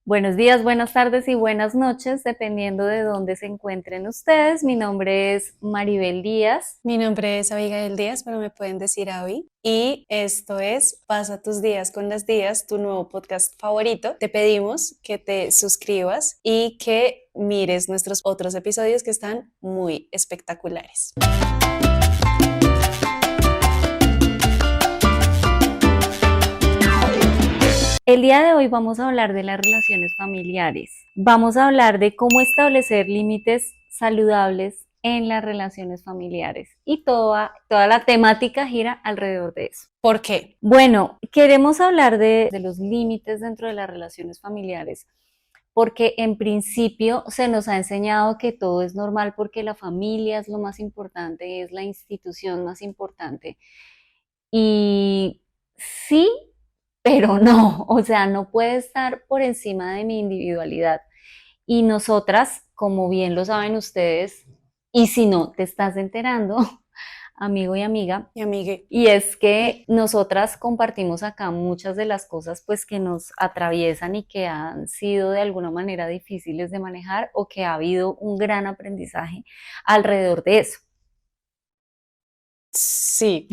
Buenos días, buenas tardes y buenas noches, dependiendo de dónde se encuentren ustedes. Mi nombre es Maribel Díaz. Mi nombre es Abigail Díaz, pero me pueden decir Abby. Y esto es Pasa tus días con las Díaz, tu nuevo podcast favorito. Te pedimos que te suscribas y que mires nuestros otros episodios que están muy espectaculares. El día de hoy vamos a hablar de las relaciones familiares. Vamos a hablar de cómo establecer límites saludables en las relaciones familiares. Y toda la temática gira alrededor de eso. ¿Por qué? Bueno, queremos hablar de los límites dentro de las relaciones familiares, porque en principio se nos ha enseñado que todo es normal porque la familia es lo más importante, es la institución más importante. Y sí, pero no, o sea, no puede estar por encima de mi individualidad. Y nosotras, como bien lo saben ustedes, y si no te estás enterando, amigo y amiga, Mi amigue. y es que nosotras compartimos acá muchas de las cosas pues que nos atraviesan y que han sido de alguna manera difíciles de manejar o que ha habido un gran aprendizaje alrededor de eso. Sí.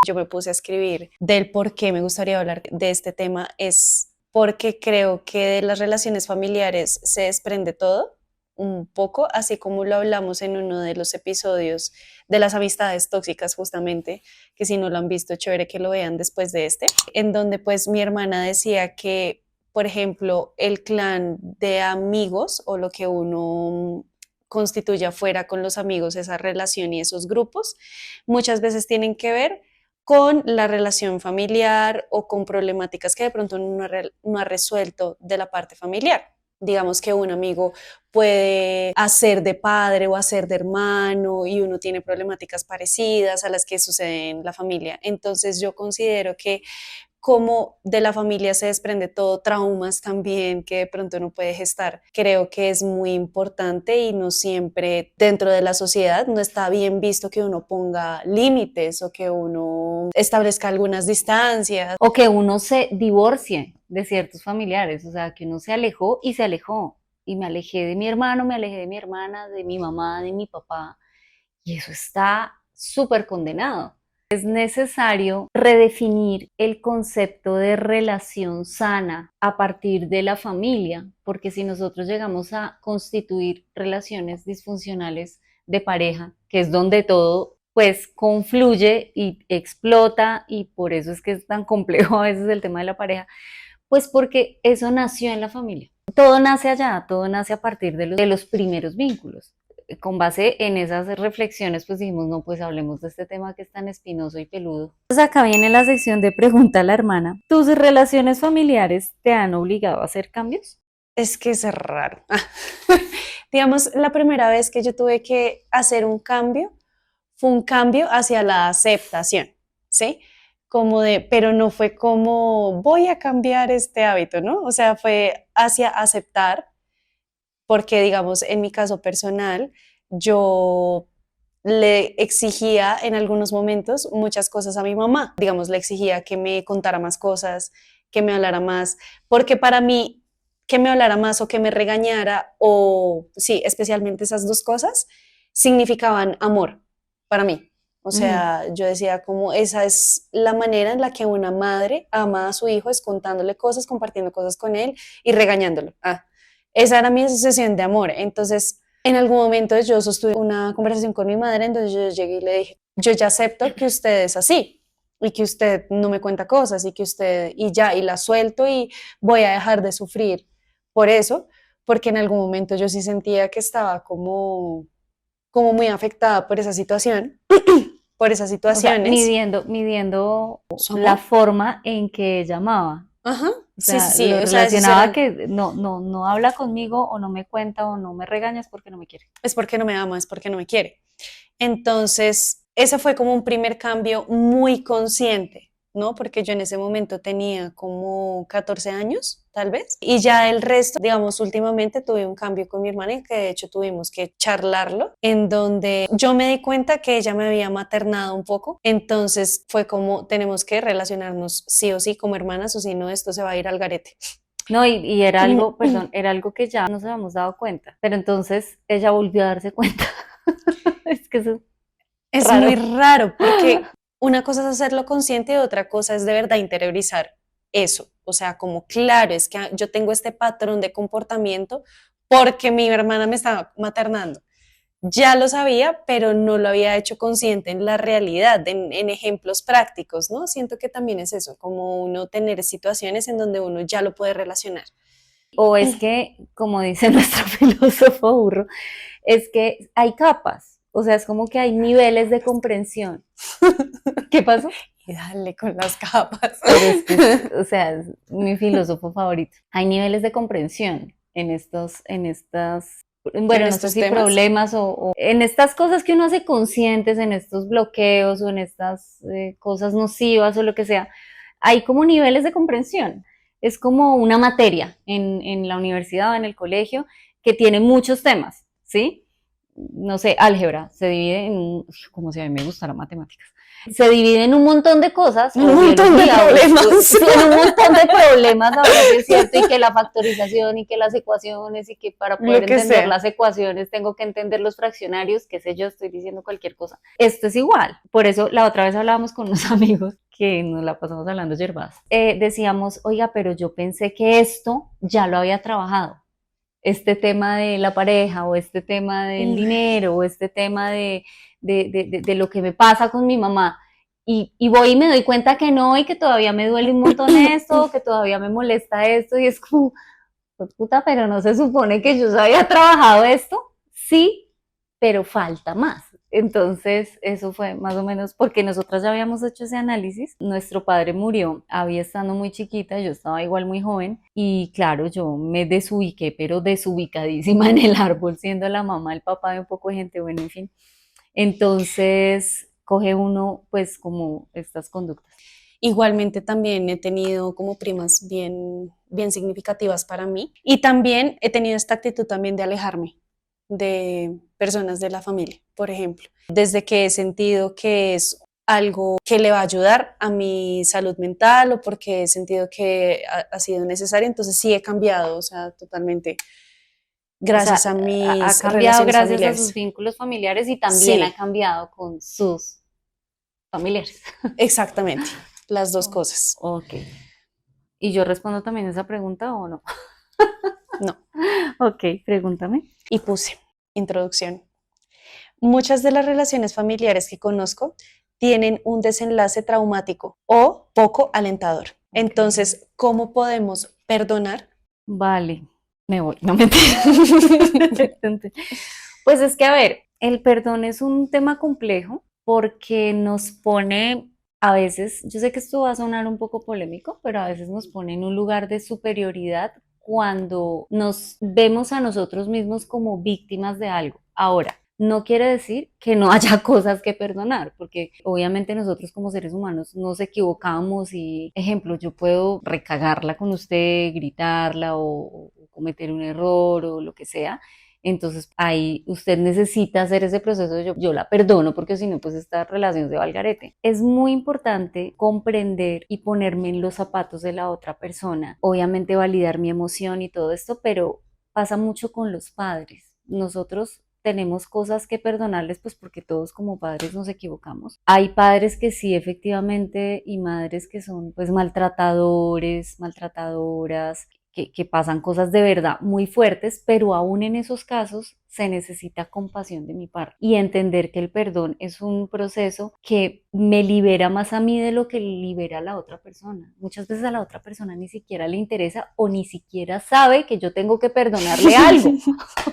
Yo me puse a escribir del por qué me gustaría hablar de este tema, es porque creo que de las relaciones familiares se desprende todo un poco, así como lo hablamos en uno de los episodios de las amistades tóxicas justamente, que si no lo han visto, chévere que lo vean después de este, en donde pues mi hermana decía que, por ejemplo, el clan de amigos o lo que uno constituye afuera con los amigos, esa relación y esos grupos, muchas veces tienen que ver con la relación familiar o con problemáticas que de pronto no ha resuelto de la parte familiar. Digamos que un amigo puede hacer de padre o hacer de hermano y uno tiene problemáticas parecidas a las que suceden en la familia. Entonces yo considero que como de la familia se desprende todo, traumas también que de pronto no puede gestar. Creo que es muy importante y no siempre dentro de la sociedad no está bien visto que uno ponga límites o que uno establezca algunas distancias. O que uno se divorcie de ciertos familiares, o sea, que uno se alejó y se alejó. Y me alejé de mi hermano, me alejé de mi hermana, de mi mamá, de mi papá. Y eso está súper condenado. Es necesario redefinir el concepto de relación sana a partir de la familia, porque si nosotros llegamos a constituir relaciones disfuncionales de pareja, que es donde todo pues confluye y explota, y por eso es que es tan complejo a veces el tema de la pareja, pues porque eso nació en la familia. Todo nace allá, todo nace a partir de los primeros vínculos. Con base en esas reflexiones, pues dijimos, no, pues hablemos de este tema que es tan espinoso y peludo. Entonces acá viene la sección de Pregunta a la Hermana. ¿Tus relaciones familiares te han obligado a hacer cambios? Es que es raro. Digamos, la primera vez que yo tuve que hacer un cambio fue un cambio hacia la aceptación, ¿sí? Como de, pero no fue como voy a cambiar este hábito, ¿no? O sea, fue hacia aceptar, porque digamos, en mi caso personal, yo le exigía en algunos momentos muchas cosas a mi mamá. Digamos, le exigía que me contara más cosas, que me hablara más, porque para mí, que me hablara más o que me regañara, o sí, especialmente esas dos cosas, significaban amor para mí. O Ujú. sea, yo decía como esa es la manera en la que una madre ama a su hijo, es contándole cosas, compartiendo cosas con él y regañándolo. Esa era mi asociación de amor. Entonces, en algún momento yo sostuve una conversación con mi madre, entonces yo llegué y le dije, yo ya acepto que usted es así y que usted no me cuenta cosas y que usted, y ya, y la suelto y voy a dejar de sufrir por eso, porque en algún momento yo sí sentía que estaba como muy afectada por esa situación, por esas O sea, situaciones. midiendo ¿Su la amor? forma en que ella amaba. Ajá, O sí, sí, sea, sí, lo o sea, esos relacionaba eran, que no habla conmigo o no me cuenta o no me regañas porque no me quiere. es porque no me ama, es porque no me quiere. Entonces, ese fue como un primer cambio muy consciente. ¿no? Porque yo en ese momento tenía como 14 años, tal vez, y ya el resto, digamos, últimamente tuve un cambio con mi hermana y que de hecho tuvimos que charlarlo, en donde yo me di cuenta que ella me había maternado un poco, entonces fue como tenemos que relacionarnos sí o sí como hermanas o si no esto se va a ir al garete. No, y era algo, perdón, era algo que ya nos habíamos dado cuenta, pero entonces ella volvió a darse cuenta. Es que eso es Es muy raro. raro porque una cosa es hacerlo consciente y otra cosa es de verdad interiorizar eso. O sea, como claro, es que yo tengo este patrón de comportamiento porque mi hermana me estaba maternando. Ya lo sabía, pero no lo había hecho consciente en la realidad, en ejemplos prácticos, ¿no? Siento que también es eso, como uno tener situaciones en donde uno ya lo puede relacionar. O es que, como dice nuestro filósofo burro, es que hay capas, o sea, es como que hay niveles de comprensión. ¿Qué pasó? Y dale con las capas. Pero es que, o sea, es mi filósofo favorito. Hay niveles de comprensión en estas, bueno, En no sé estos si temas. problemas o en estas cosas que uno hace conscientes, en estos bloqueos o en estas cosas nocivas o lo que sea. Hay como niveles de comprensión. Es como una materia en la universidad o en el colegio que tiene muchos temas, ¿sí? No sé, álgebra, se divide en, como si a mí me gustara matemáticas, se divide en un montón de cosas, Un montón de problemas. en un montón de problemas, ahora sí es cierto, y que la factorización y que las ecuaciones y que para poder Lo que entender sea. las ecuaciones tengo que entender los fraccionarios, qué sé yo, estoy diciendo cualquier cosa. Esto es igual, por eso la otra vez hablábamos con unos amigos que nos la pasamos hablando yerbas. Decíamos, oiga, pero yo pensé que esto ya lo había trabajado, este tema de la pareja o este tema del dinero o este tema de lo que me pasa con mi mamá. Y voy y me doy cuenta que no y que todavía me duele un montón esto, que todavía me molesta esto y es como, pues puta, pero no se supone que yo ya había trabajado esto. Sí, pero falta más. Entonces, eso fue más o menos porque nosotras ya habíamos hecho ese análisis. Nuestro padre murió, había estado muy chiquita, yo estaba igual muy joven y claro, yo me desubiqué, pero desubicadísima en el árbol, siendo la mamá, el papá de un poco de gente, bueno, en fin. Entonces, coge uno pues como estas conductas. Igualmente también he tenido como primas bien significativas para mí y también he tenido esta actitud también de alejarme de personas de la familia, por ejemplo, desde que he sentido que es algo que le va a ayudar a mi salud mental o porque he sentido que ha sido necesario, entonces sí he cambiado, o sea, totalmente O sea, gracias a ha mis cambiado relaciones gracias a sus familiares. vínculos familiares y también ha Sí, cambiado con sus familiares. exactamente, las dos Oh, cosas. ok. ¿Y yo respondo también esa pregunta o no? No, Ok, pregúntame. y puse introducción. Muchas de las relaciones familiares que conozco tienen un desenlace traumático o poco alentador. Ok. Entonces, ¿cómo podemos perdonar? Vale, me voy, no mentira. Pues es que, a ver, el perdón es un tema complejo porque nos pone, a veces, yo sé que esto va a sonar un poco polémico, pero a veces nos pone en un lugar de superioridad cuando nos vemos a nosotros mismos como víctimas de algo. Ahora, no quiere decir que no haya cosas que perdonar, porque obviamente nosotros como seres humanos nos equivocamos y, ejemplo, yo puedo recagarla con usted, gritarla o cometer un error o lo que sea. Entonces ahí usted necesita hacer ese proceso de yo la perdono porque si no pues esta relación se va al garete. Es muy importante comprender y ponerme en los zapatos de la otra persona, obviamente validar mi emoción y todo esto, pero pasa mucho con los padres. Nosotros tenemos cosas que perdonarles, pues porque todos como padres nos equivocamos. Hay padres que sí, efectivamente, y madres que son pues maltratadores, maltratadoras, que pasan cosas de verdad muy fuertes, pero aún en esos casos se necesita compasión de mi parte y entender que el perdón es un proceso que me libera más a mí de lo que libera a la otra persona. Muchas veces a la otra persona ni siquiera le interesa o ni siquiera sabe que yo tengo que perdonarle algo.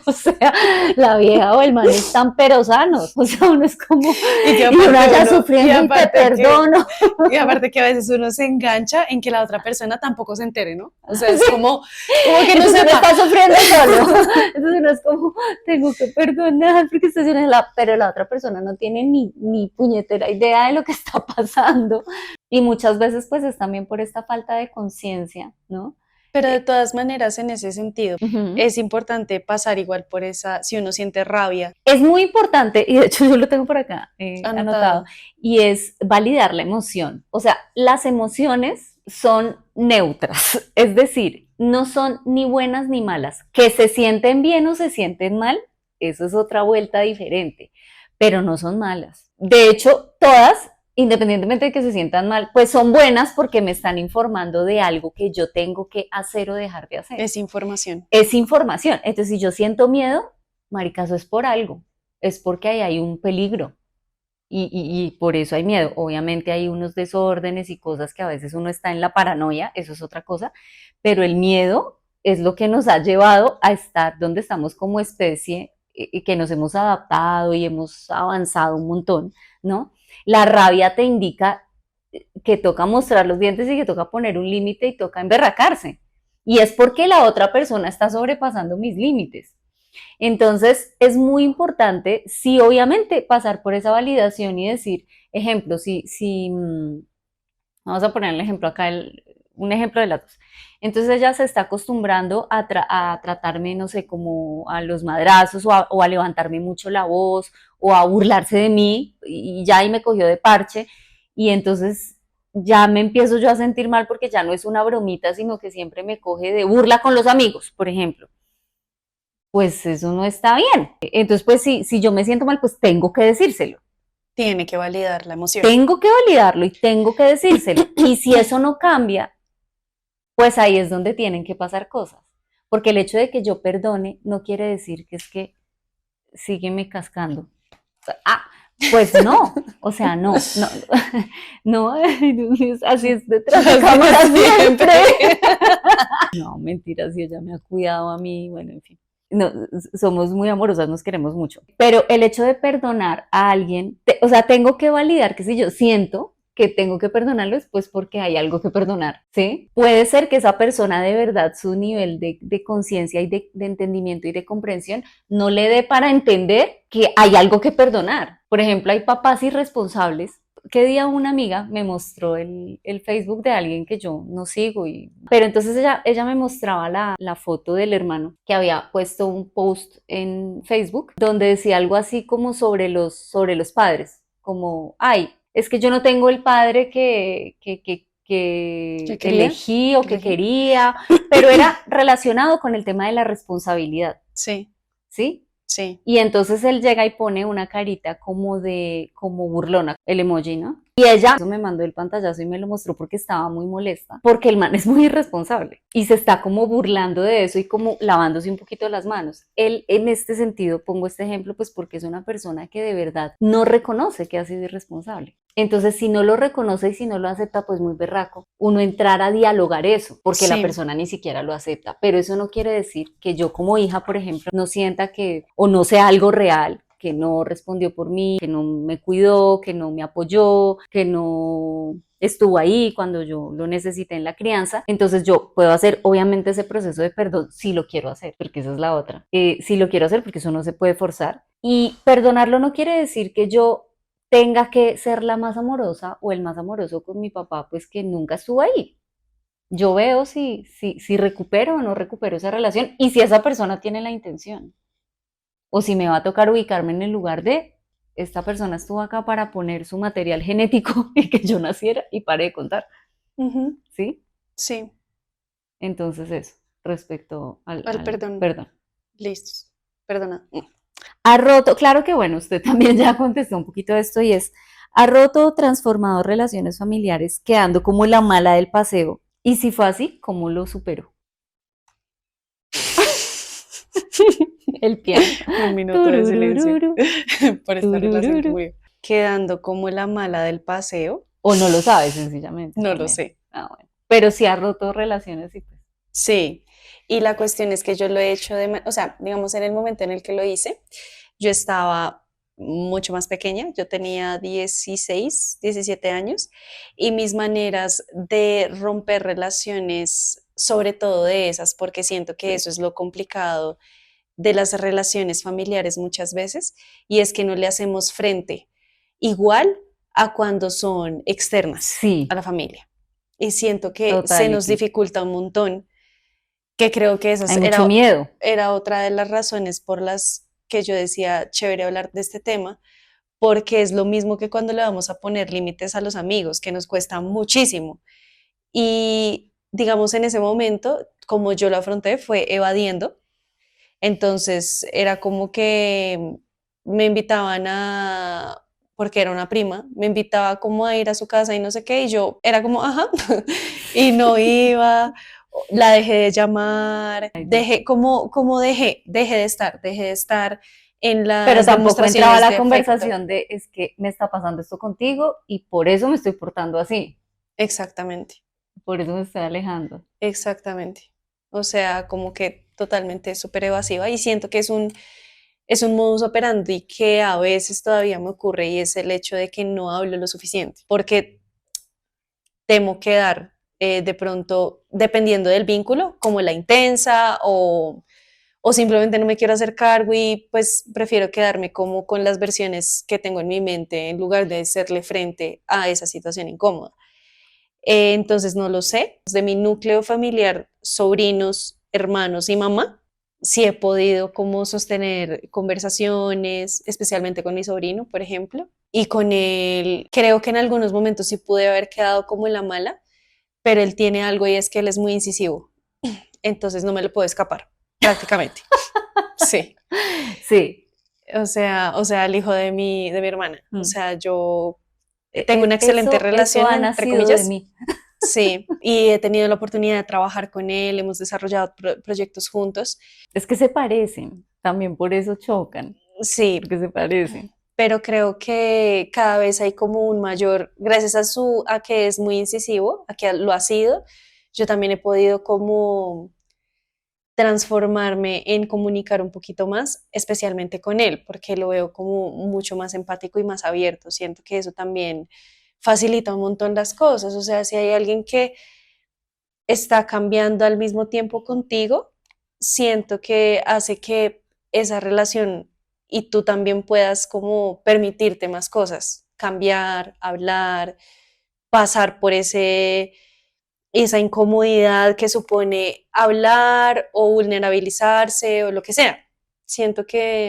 O sea, la vieja o el man están pero sanos. O sea, uno es como, y uno allá sufriendo y te perdono. Y aparte que a veces uno se engancha en que la otra persona tampoco se entere, ¿no? O sea, es como que no Entonces uno sepa. está sufriendo solo. Entonces uno es como, tengo que perdonar porque está haciendo pero la otra persona no tiene ni puñetera idea de lo que está pasando. Y muchas veces pues es también por esta falta de conciencia, ¿no? Pero de todas maneras, en ese sentido, Ujú. es importante pasar igual por esa, si uno siente rabia, Es muy importante, y de hecho yo lo tengo por acá anotado, anotado. y es validar la emoción. O sea, las emociones son neutras, es decir, no son ni buenas ni malas. Que se sienten bien o se sienten mal, eso es otra vuelta diferente, pero no son malas. De hecho, todas, independientemente de que se sientan mal, pues son buenas porque me están informando de algo que yo tengo que hacer o dejar de hacer. Es información. Es información. Entonces, si yo siento miedo, maricazo, es por algo. Es porque ahí hay un peligro. Y por eso hay miedo. Obviamente hay unos desórdenes y cosas que a veces uno está en la paranoia, eso es otra cosa, pero el miedo es lo que nos ha llevado a estar donde estamos como especie y que nos hemos adaptado y hemos avanzado un montón, ¿no? La rabia te indica que toca mostrar los dientes y que toca poner un límite y toca emberracarse. Y es porque la otra persona está sobrepasando mis límites. Entonces, es muy importante, sí, obviamente, pasar por esa validación y decir, ejemplo, vamos a poner el ejemplo acá, un ejemplo de las dos. Entonces ella se está acostumbrando a tratarme, no sé, como a los madrazos o a levantarme mucho la voz o a burlarse de mí y ya ahí me cogió de parche y entonces ya me empiezo yo a sentir mal porque ya no es una bromita, sino que siempre me coge de burla con los amigos, por ejemplo. Pues eso no está bien. Entonces, pues si yo me siento mal, pues tengo que decírselo. Tiene que validar la emoción. Tengo que validarlo y tengo que decírselo. Y si eso no cambia, pues ahí es donde tienen que pasar cosas. Porque el hecho de que yo perdone no quiere decir que es que sígueme cascando. Ah, pues no, o sea, no, no, así es detrás de cámara siempre. No, mentira, si ella me ha cuidado a mí, bueno, en fin. No, somos muy amorosas, nos queremos mucho. Pero el hecho de perdonar a alguien, o sea, tengo que validar que si yo siento que tengo que perdonarlo es pues porque hay algo que perdonar, ¿sí? Puede ser que esa persona de verdad su nivel de conciencia y de entendimiento y de comprensión no le dé para entender que hay algo que perdonar. Por ejemplo, hay papás irresponsables. ¿Qué día una amiga me mostró el Facebook de alguien que yo no sigo? Pero entonces ella me mostraba la foto del hermano que había puesto un post en Facebook donde decía algo así como sobre los padres, como, ay, es que yo no tengo el padre ¿Qué que quería? elegí o ¿Qué que elegí? quería, pero era relacionado con el tema de la responsabilidad, Sí, ¿sí? sí. Y entonces él llega y pone una carita como burlona, el emoji, ¿no? Y ella eso me mandó el pantallazo y me lo mostró porque estaba muy molesta, porque el man es muy irresponsable y se está como burlando de eso y como lavándose un poquito las manos. Él, en este sentido, pongo este ejemplo, pues porque es una persona que de verdad no reconoce que ha sido irresponsable. Entonces, si no lo reconoce y si no lo acepta, pues muy berraco, uno entrar a dialogar eso, porque la Sí, persona ni siquiera lo acepta. Pero eso no quiere decir que yo como hija, por ejemplo, no sienta que o no sea algo real, que no respondió por mí, que no me cuidó, que no me apoyó, que no estuvo ahí cuando yo lo necesité en la crianza. Entonces yo puedo hacer obviamente ese proceso de perdón si lo quiero hacer, porque esa es la otra. Si lo quiero hacer, porque eso no se puede forzar. Y perdonarlo no quiere decir que yo tenga que ser la más amorosa o el más amoroso con mi papá, pues que nunca estuvo ahí. Yo veo si recupero o no recupero esa relación y si esa persona tiene la intención. O si me va a tocar ubicarme en el lugar de esta persona estuvo acá para poner su material genético y que yo naciera y pare de contar. ujú, ¿Sí? sí, Entonces eso, respecto al al perdón. perdón. Listo. Perdona. Ha roto, claro que bueno, usted también ya contestó un poquito de esto y es, ha roto o transformado relaciones familiares quedando como la mala del paseo. Y si fue así, ¿cómo lo superó? El piano. Un minuto de silencio Tururururu, por esta relación que turururu. murió. Quedando como la mala del paseo, O no lo sabe sencillamente no lo también. sé. Ah, bueno. Pero si ha roto relaciones y pues. Sí, y la cuestión es que yo lo he hecho o sea, digamos, en el momento en el que lo hice, yo estaba mucho más pequeña, yo tenía 16, 17 años, y mis maneras de romper relaciones, sobre todo de esas, porque siento que eso es lo complicado de las relaciones familiares muchas veces, y es que no le hacemos frente igual a cuando son externas a Sí, la familia. Y siento que se nos totality. dificulta un montón, que creo que Hay mucho miedo. era otra de las razones por las que yo decía, chévere hablar de este tema, porque es lo mismo que cuando le vamos a poner límites a los amigos, que nos cuesta muchísimo. Y digamos, en ese momento, como yo lo afronté, fue evadiendo. Entonces era como que me invitaban a, porque era una prima, me invitaba como a ir a su casa y no sé qué, y yo era como, ajá, y no iba, la dejé de llamar, Ay, Dios. dejé, dejé de estar en Pero las tampoco entraba demostraciones la de afecto. conversación de es que me está pasando esto contigo y por eso me estoy portando así, Exactamente, por eso me estoy alejando. exactamente. O sea, como que totalmente súper evasiva y siento que es un modus operandi que a veces todavía me ocurre y es el hecho de que no hablo lo suficiente, porque temo quedar de pronto, dependiendo del vínculo, como la intensa o simplemente no me quiero hacer cargo y pues prefiero quedarme como con las versiones que tengo en mi mente en lugar de hacerle frente a esa situación incómoda. Entonces no lo sé. De mi núcleo familiar, sobrinos, hermanos y mamá, sí he podido como sostener conversaciones, especialmente con mi sobrino, por ejemplo. Y con él, creo que en algunos momentos sí pude haber quedado como en la mala, pero él tiene algo y es que él es muy incisivo. Entonces no me lo puedo escapar, prácticamente. Sí. Sí, O sea, el hijo de mi hermana. O mm. sea, yo tengo una excelente Eso relación, ha entre nacido de comillas. mí. Sí, y he tenido la oportunidad de trabajar con él, hemos desarrollado proyectos juntos. Es que se parecen, también por eso chocan, Sí, porque se parecen. pero creo que cada vez hay como un mayor, gracias a que es muy incisivo, a que lo ha sido, yo también he podido como transformarme en comunicar un poquito más, especialmente con él, porque lo veo como mucho más empático y más abierto. Siento que eso también facilita un montón las cosas. O sea, si hay alguien que está cambiando al mismo tiempo contigo, siento que hace que esa relación y tú también puedas como permitirte más cosas, cambiar, hablar, pasar por esa incomodidad que supone hablar o vulnerabilizarse o lo que sea. Siento que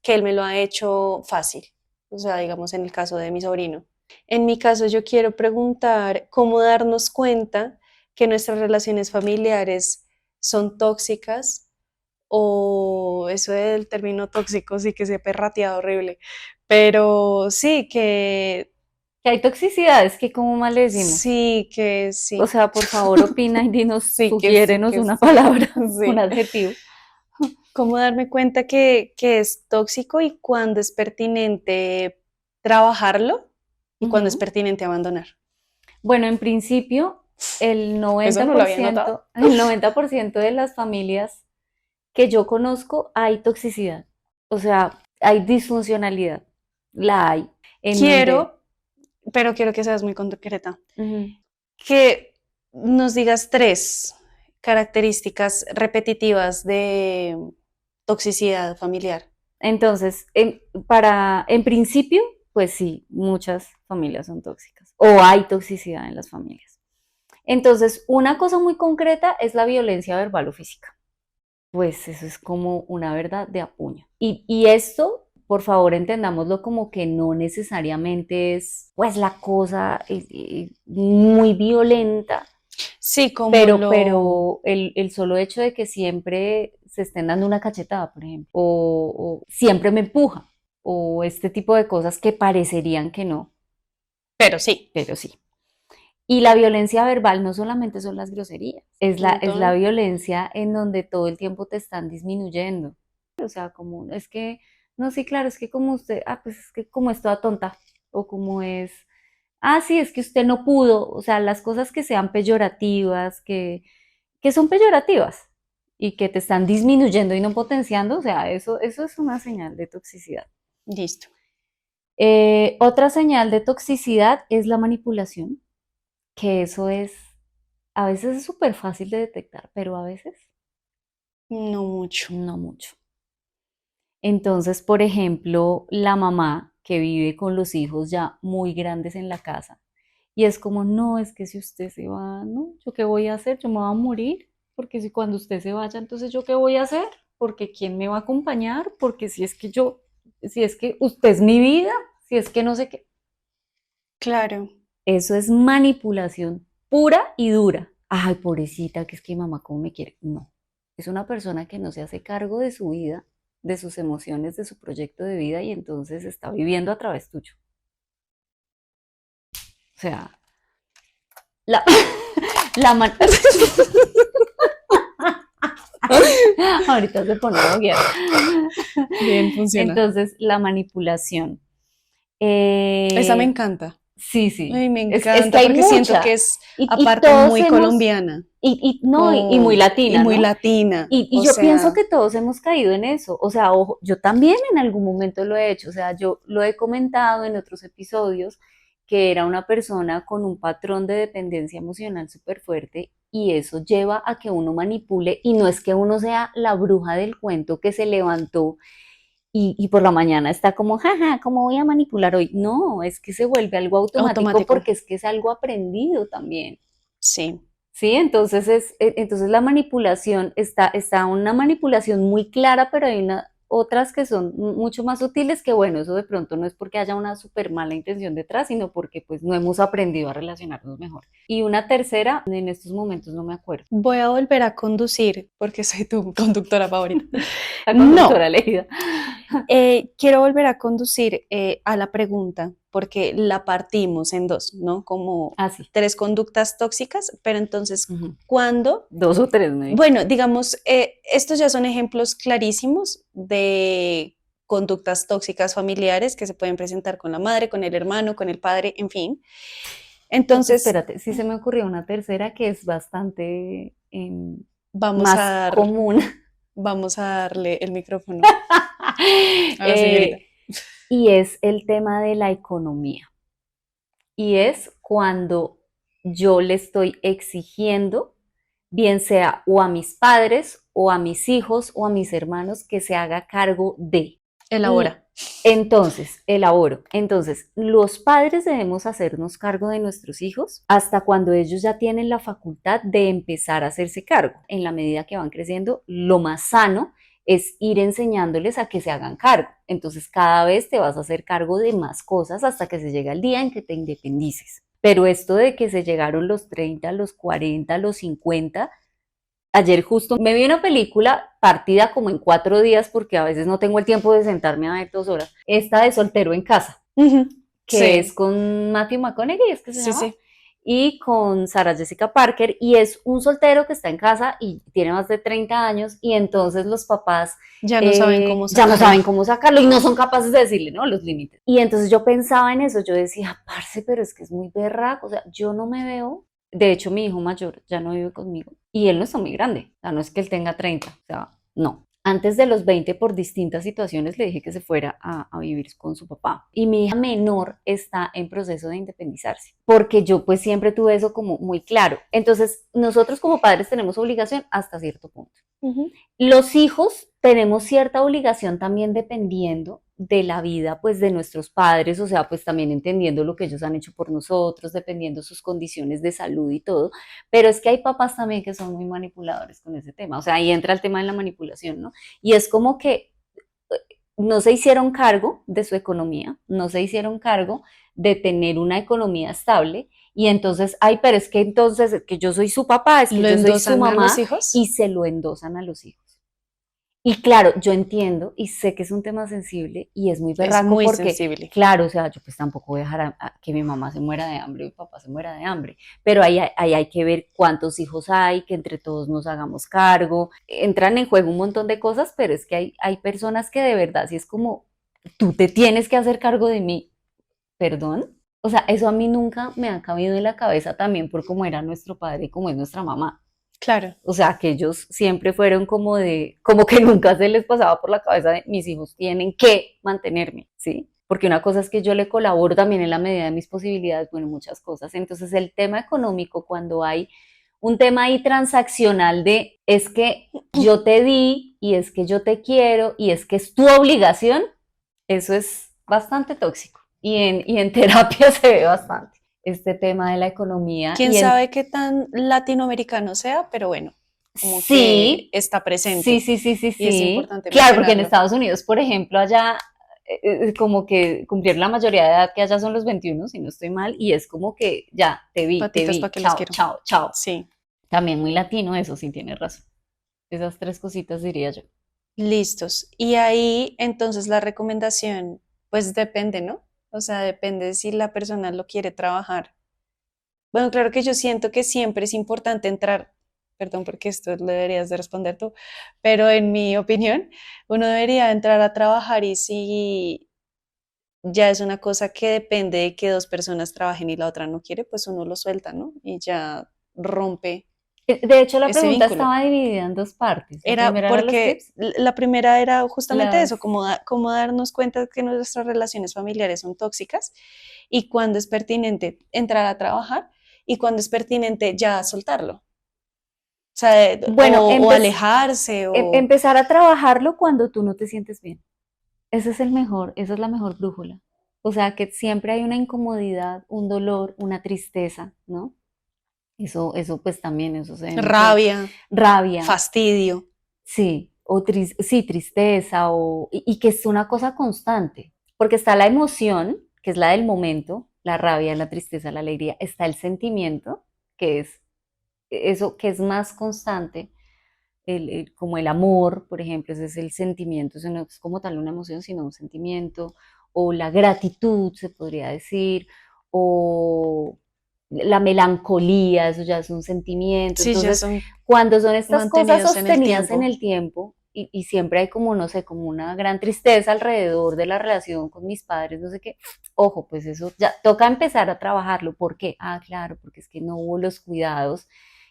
él me lo ha hecho fácil, o sea, digamos en el caso de mi sobrino. En mi caso, yo quiero preguntar cómo darnos cuenta que nuestras relaciones familiares son tóxicas o eso del término tóxico sí que se perratea horrible, pero sí Que hay toxicidades que como mal le decimos. que O sí, sea, por favor, opina y dinos, sí sugiérenos que una sí, palabra, un sí. adjetivo. Cómo darme cuenta que es tóxico y cuándo es pertinente trabajarlo y cuándo es Ujú. pertinente abandonar. Bueno, en principio, el Eso noventa no lo por había notado. ciento, el 90% de las familias que yo conozco hay toxicidad. O sea, hay disfuncionalidad. La hay. En donde, Quiero, pero quiero que seas muy concreta. ujú. Que nos digas tres características repetitivas de toxicidad familiar. Entonces, en principio, pues sí, muchas familias son tóxicas. O hay toxicidad en las familias. Entonces, una cosa muy concreta es la violencia verbal o física. Pues eso es como una verdad de a puño. Y esto, por favor, entendámoslo como que no necesariamente es pues la cosa muy violenta, Sí, como lo... pero el solo hecho de que siempre se estén dando una cachetada, por ejemplo, o siempre me empuja, o este tipo de cosas que parecerían que no, Pero sí, pero sí. Y la violencia verbal no solamente son las groserías, un es la montón. violencia en donde todo el tiempo te están disminuyendo. O sea, como, es que, no, sí, claro, es que como usted, pues es que como es toda tonta, o como es, sí, es que usted no pudo, o sea, las cosas que sean peyorativas, que son peyorativas y que te están disminuyendo y no potenciando, o sea, eso es una señal de toxicidad. Listo. Otra señal de toxicidad es la manipulación, que eso es, a veces es súper fácil de detectar, pero a veces No mucho. no mucho. Entonces, por ejemplo, la mamá que vive con los hijos ya muy grandes en la casa, y es como, no, es que si usted se va, no, ¿yo qué voy a hacer? Yo me voy a morir, porque si cuando usted se vaya, entonces ¿yo qué voy a hacer? Porque ¿quién me va a acompañar? Porque si es que usted es mi vida, si es que no sé qué. Claro. Eso es manipulación pura y dura. Ay, pobrecita, que es que mi mamá cómo me quiere. No, es una persona que no se hace cargo de su vida, de sus emociones, de su proyecto de vida y entonces está viviendo a través tuyo. O sea, la, la man- ahorita se pone a boguear. Bien, funciona. Entonces, la manipulación. Esa me Eh, encanta. sí, sí. Ay, me Es que encanta hay porque siento mucha. que es Y aparte todos muy hemos, colombiana no, y muy y latina, muy ¿no? latina. Y O yo pienso sea, que todos hemos caído en eso. O sea, ojo, yo también en algún momento lo he hecho. O sea, yo lo he comentado en otros episodios que era una persona con un patrón de dependencia emocional súper fuerte y eso lleva a que uno manipule y no es que uno sea la bruja del cuento que se levantó y por la mañana está como, jaja, ¿cómo voy a manipular hoy? No, es que se vuelve algo automático automático. porque es que es algo aprendido también. Sí. Sí, entonces entonces la manipulación está una manipulación muy clara, pero hay otras que son mucho más sutiles que bueno, eso de pronto no es porque haya una súper mala intención detrás, sino porque pues no hemos aprendido a relacionarnos mejor. Y una tercera, en estos momentos no me acuerdo, Voy a volver a conducir porque soy tu conductora favorita. la conductora No, elegida. quiero volver a conducir a la pregunta porque la partimos en dos, ¿no? Como Ah, sí. tres conductas tóxicas, pero entonces, Ujú. ¿cuándo? Dos o tres, me dijiste. Bueno, digamos, estos ya son ejemplos clarísimos de conductas tóxicas familiares que se pueden presentar con la madre, con el hermano, con el padre, en fin. Entonces, Espérate, sí se me ocurrió una tercera que es bastante vamos a más dar, común. vamos a darle el micrófono a la señorita. Eh, y es el tema de la economía. Y es cuando yo le estoy exigiendo, bien sea o a mis padres o a mis hijos o a mis hermanos, que se haga cargo de. Y Elabora. entonces, elaboro. Entonces, los padres debemos hacernos cargo de nuestros hijos hasta cuando ellos ya tienen la facultad de empezar a hacerse cargo. En la medida que van creciendo, lo más sano es ir enseñándoles a que se hagan cargo. Entonces, cada vez te vas a hacer cargo de más cosas hasta que se llega el día en que te independices. Pero esto de que se llegaron los 30, los 40, los 50, ayer justo me vi una película partida como en 4 días porque a veces no tengo el tiempo de sentarme a ver 2 horas. Esta de Soltero en Casa, Ujú. que es Sí, con Matthew McConaughey, es que se sí, llama, sí. y con Sarah Jessica Parker, y es un soltero que está en casa y tiene más de 30 años y entonces los papás Ya no saben cómo ya no sacarlo. saben cómo sacarlo y no son capaces de decirle, ¿no? Los límites. Y entonces yo pensaba en eso, yo decía, parce, pero es que es muy berraco, o sea, yo no me veo, de hecho mi hijo mayor ya no vive conmigo y él no está muy grande, o sea, no es que él tenga 30, o sea, no. Antes de los 20, por distintas situaciones, le dije que se fuera a vivir con su papá. Y mi hija menor está en proceso de independizarse, porque yo pues siempre tuve eso como muy claro. Entonces, nosotros como padres tenemos obligación hasta cierto punto. Ujú. Los hijos tenemos cierta obligación también dependiendo de la vida pues de nuestros padres, o sea, pues también entendiendo lo que ellos han hecho por nosotros, dependiendo sus condiciones de salud y todo, pero es que hay papás también que son muy manipuladores con ese tema, o sea, ahí entra el tema de la manipulación, ¿no? Y es como que no se hicieron cargo de su economía, no se hicieron cargo de tener una economía estable y entonces, ay, pero es que entonces que yo soy su papá, es que ¿Lo yo soy su endosan a los mamá y hijos? se lo endosan a los hijos. Y claro, yo entiendo y sé que es un tema sensible y es muy Es berraco muy porque, sensible. claro, o sea, yo pues tampoco voy a dejar a que mi mamá se muera de hambre o mi papá se muera de hambre, pero ahí hay que ver cuántos hijos hay, que entre todos nos hagamos cargo, entran en juego un montón de cosas, pero es que hay personas que de verdad, si es como, tú te tienes que hacer cargo de mí, perdón, o sea, eso a mí nunca me ha cabido en la cabeza también por cómo era nuestro padre y cómo es nuestra mamá. Claro. O sea, que ellos siempre fueron como que nunca se les pasaba por la cabeza de mis hijos tienen que mantenerme, ¿sí? Porque una cosa es que yo le colaboro también en la medida de mis posibilidades, bueno, muchas cosas. Entonces, el tema económico, cuando hay un tema ahí transaccional de, es que yo te di y es que yo te quiero y es que es tu obligación, eso es bastante tóxico. Y en terapia se ve bastante este tema de la economía. Quién sabe qué tan latinoamericano sea, pero bueno, como que Sí, está sí, presente sí, sí, sí, y es sí. importante Claro, porque en mencionarlo. Estados Unidos, por ejemplo, allá como que cumplir la mayoría de edad que allá son los 21, si no estoy mal, y es como que ya, te Patitas, ¿para vi, qué los chao, quiero? chao, chao. Sí, También muy latino, eso sí tienes razón. Esas tres cositas diría yo. listos. Y ahí entonces la recomendación, pues depende, ¿no? O sea, depende si la persona lo quiere trabajar. Bueno, claro que yo siento que siempre es importante entrar, perdón porque esto lo deberías de responder tú, pero en mi opinión, uno debería entrar a trabajar y si ya es una cosa que depende de que dos personas trabajen y la otra no quiere, pues uno lo suelta, ¿no? Y ya rompe De hecho, la ese pregunta vínculo. estaba dividida en dos partes. La Era primera era los porque tips, la primera era justamente las... eso, como, como darnos cuenta que nuestras relaciones familiares son tóxicas y cuando es pertinente entrar a trabajar y cuando es pertinente ya soltarlo. O sea, Bueno, o alejarse o... empezar a trabajarlo cuando tú no te sientes bien. Ese es el mejor, esa es la mejor brújula. O sea, que siempre hay una incomodidad, un dolor, una tristeza, ¿no? Eso pues también, eso se ve mucho en rabia, rabia, fastidio. sí, sí, tristeza, y que es una cosa constante, porque está la emoción, que es la del momento, la rabia, la tristeza, la alegría, está el sentimiento, que es eso que es más constante, como el amor, por ejemplo, ese es el sentimiento, eso no es como tal una emoción, sino un sentimiento, o la gratitud, se podría decir, o la melancolía, eso ya es un sentimiento. Sí, ya Entonces, son cuando son estas cosas mantenidos en el sostenidas en tiempo. el tiempo, y siempre hay como, no sé, como una gran tristeza alrededor de la relación con mis padres, no sé qué, ojo, pues eso ya toca empezar a trabajarlo. ¿Por qué? Ah, claro, porque es que no hubo los cuidados,